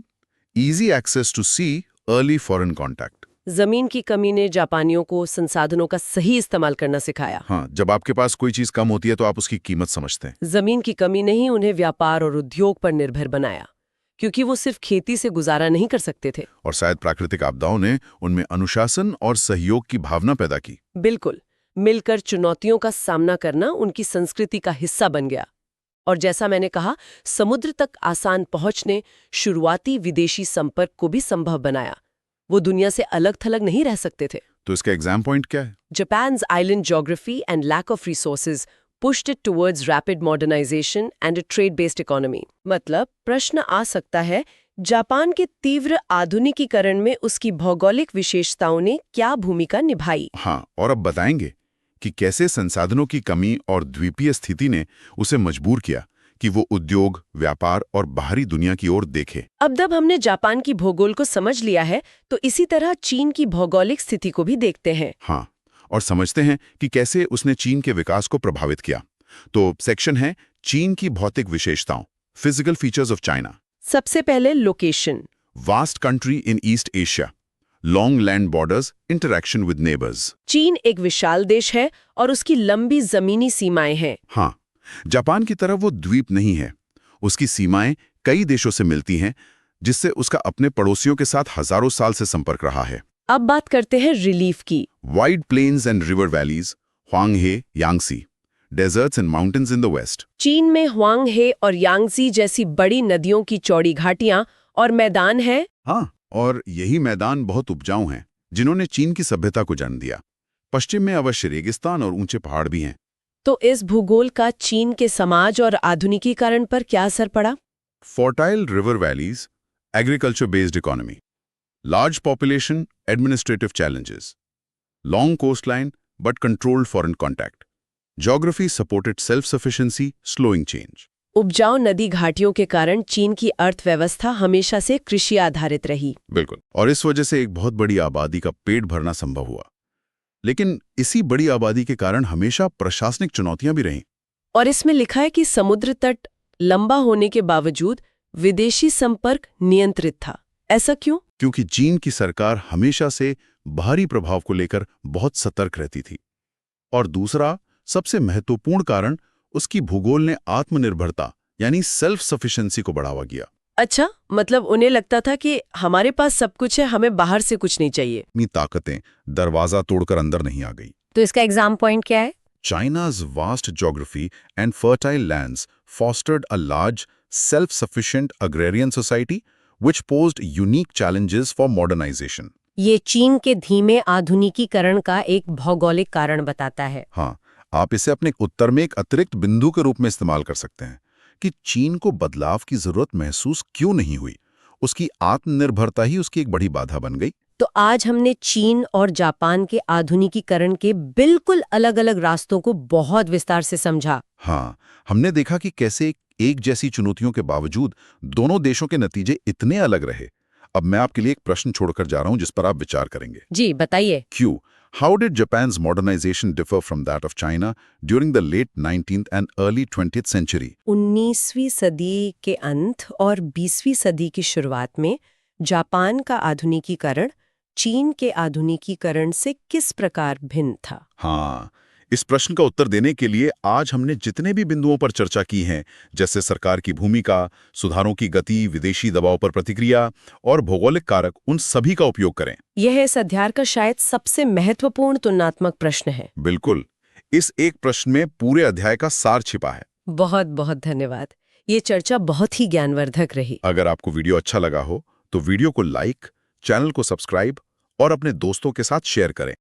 easy access to sea, early foreign contact. जमीन की कमी ने जापानियों को संसाधनों का सही इस्तेमाल करना सिखाया। हाँ, जब आपके पास कोई चीज कम होती है तो आप उसकी कीमत समझते हैं। जमीन की कमी ने ही उन्हें व्यापार और उद्योग पर निर्भर बनाया, क्योंकि वो सिर्फ खेती से गुजारा नहीं कर सकते थे। और शायद प्राकृतिक आपदाओं ने उनमें अनुशासन और सहयोग की भावना पैदा की। बिल्कुल, मिलकर चुनौतियों का सामना करना उनकी संस्कृति का हिस्सा बन गया। और जैसा मैंने कहा, समुद्र तक आसान पहुंच ने शुरुआती विदेशी संपर्क को भी संभव बनाया। वो दुनिया से अलग थलग नहीं रह सकते थे। तो इसका एग्जाम पॉइंट क्या है? Japan's island geography and lack of resources pushed it towards rapid modernization and a trade-based economy. मतलब प्रश्न आ सकता है, जापान के तीव्र आधुनिकीकरण में उसकी भौगोलिक विशेषताओं ने क्या भूमिका निभाई? हाँ, और अब बताएंगे कि कैसे संसाधनों की कमी और द्वीपीय स्थिति ने उसे मजबूर किया कि वो उद्योग, व्यापार और बाहरी दुनिया की ओर देखे। अब जब हमने जापान की भूगोल को समझ लिया है, तो इसी तरह चीन की भौगोलिक स्थिति को भी देखते हैं। हाँ, और समझते हैं कि कैसे उसने चीन के विकास को प्रभावित किया। तो सेक्शन है चीन की भौतिक विशेषताओं, फिजिकल फीचर्स ऑफ चाइना। सबसे पहले location. Vast country in East Asia, long land borders, interaction with neighbours. चीन एक विशाल देश है और उसकी लंबी जमीनी सीमाएं हैं। हाँ, जापान की तरह वो द्वीप नहीं है। उसकी सीमाएं कई देशों से मिलती हैं, जिससे उसका अपने पड़ोसियों के साथ हजारों साल से संपर्क रहा है। अब बात करते हैं रिलीफ की। Wide plains and river valleys, Huang He, Yangtze, deserts and mountains in the west. चीन में ह्वांगहे और यांगजी जैसी बड़ी नदियों की चौड़ी घाटियां और मैदान हैं। हाँ, और यही मैदान बहुत उपजाऊ हैं, जिन्होंने चीन की सभ्यता को जन्म दिया। पश्चिम में अवश्य रेगिस्तान और ऊंचे पहाड़ भी हैं। तो इस भूगोल का चीन के समाज और आधुनिकीकरण पर क्या असर पड़ा? Fertile river valleys, agriculture-based economy, large population, administrative challenges, long coastline but controlled foreign contact. Geography supported self-sufficiency, slowing change. उपजाऊ नदी घाटियों के कारण चीन की अर्थव्यवस्था हमेशा से कृषि आधारित रही। बिल्कुल, और इस वजह से एक बहुत बड़ी आबादी का पेट भरना संभव हुआ। लेकिन इसी बड़ी आबादी के कारण हमेशा प्रशासनिक चुनौतियां भी रहीं। और इसमें लिखा है कि समुद्र तट लंबा होने के बावजूद विदेशी संपर्क नियंत्रित था। ऐसा क्यों? क्योंकि चीन की सरकार हमेशा से बाहरी प्रभाव को लेकर बहुत सतर्क रहती थी। और दूसरा सबसे महत्वपूर्ण कारण, उसकी भूगोल ने आत्मनिर्भरता यानी सेल्फ सफिशिएंसी को बढ़ावा दिया। अच्छा, मतलब उन्हें लगता था कि हमारे पास सब कुछ है, हमें बाहर से कुछ नहीं चाहिए। अपनी ताकतें दरवाजा तोड़कर अंदर नहीं आ गई। तो इसका एग्जाम पॉइंट क्या है? China's vast geography and fertile lands fostered a large, self-sufficient agrarian society, which posed unique challenges for modernization. ये चीन के धीमे आधुनिकीकरण का एक भौगोलिक कारण बताता है। हाँ, आप इसे अपने उत्तर में एक अतिरिक्त बिंदु के रूप में इस्तेमाल कर सकते हैं कि चीन को बदलाव की जरूरत महसूस क्यों नहीं हुई। उसकी आत्मनिर्भरता ही उसकी एक बड़ी बाधा बन गई। तो आज हमने चीन और जापान के आधुनिकीकरण के बिल्कुल अलग-अलग रास्तों को बहुत विस्तार से समझा। हाँ, हमने देखा कि कैसे एक जैसी चुनौतियों के बावजूद दोनों देशों के नतीजे इतने अलग रहे। अब मैं आपके लिए एक प्रश्न छोड़कर जा रहा हूं जिस पर आप विचार करेंगे। जी, बताइए। क्यों? How did Japan's modernization differ from that of China during the late 19th and early 20th century? 19वीं सदी के अंत और 20वीं सदी की शुरुआत में जापान का आधुनिकीकरण चीन के आधुनिकीकरण से किस प्रकार भिन्न था? हाँ, इस प्रश्न का उत्तर देने के लिए आज हमने जितने भी बिंदुओं पर चर्चा की है, जैसे सरकार की भूमिका, सुधारों की गति, विदेशी दबाव पर प्रतिक्रिया और भौगोलिक कारक, उन सभी का उपयोग करें। यह इस अध्याय का शायद सबसे महत्वपूर्ण तुलनात्मक प्रश्न है। बिल्कुल, इस एक प्रश्न में पूरे अध्याय का सार छिपा है। बहुत बहुत धन्यवाद। ये चर्चा बहुत ही ज्ञानवर्धक रही। अगर आपको वीडियो अच्छा लगा हो तो वीडियो को लाइक, चैनल को सब्सक्राइब और अपने दोस्तों के साथ शेयर करें।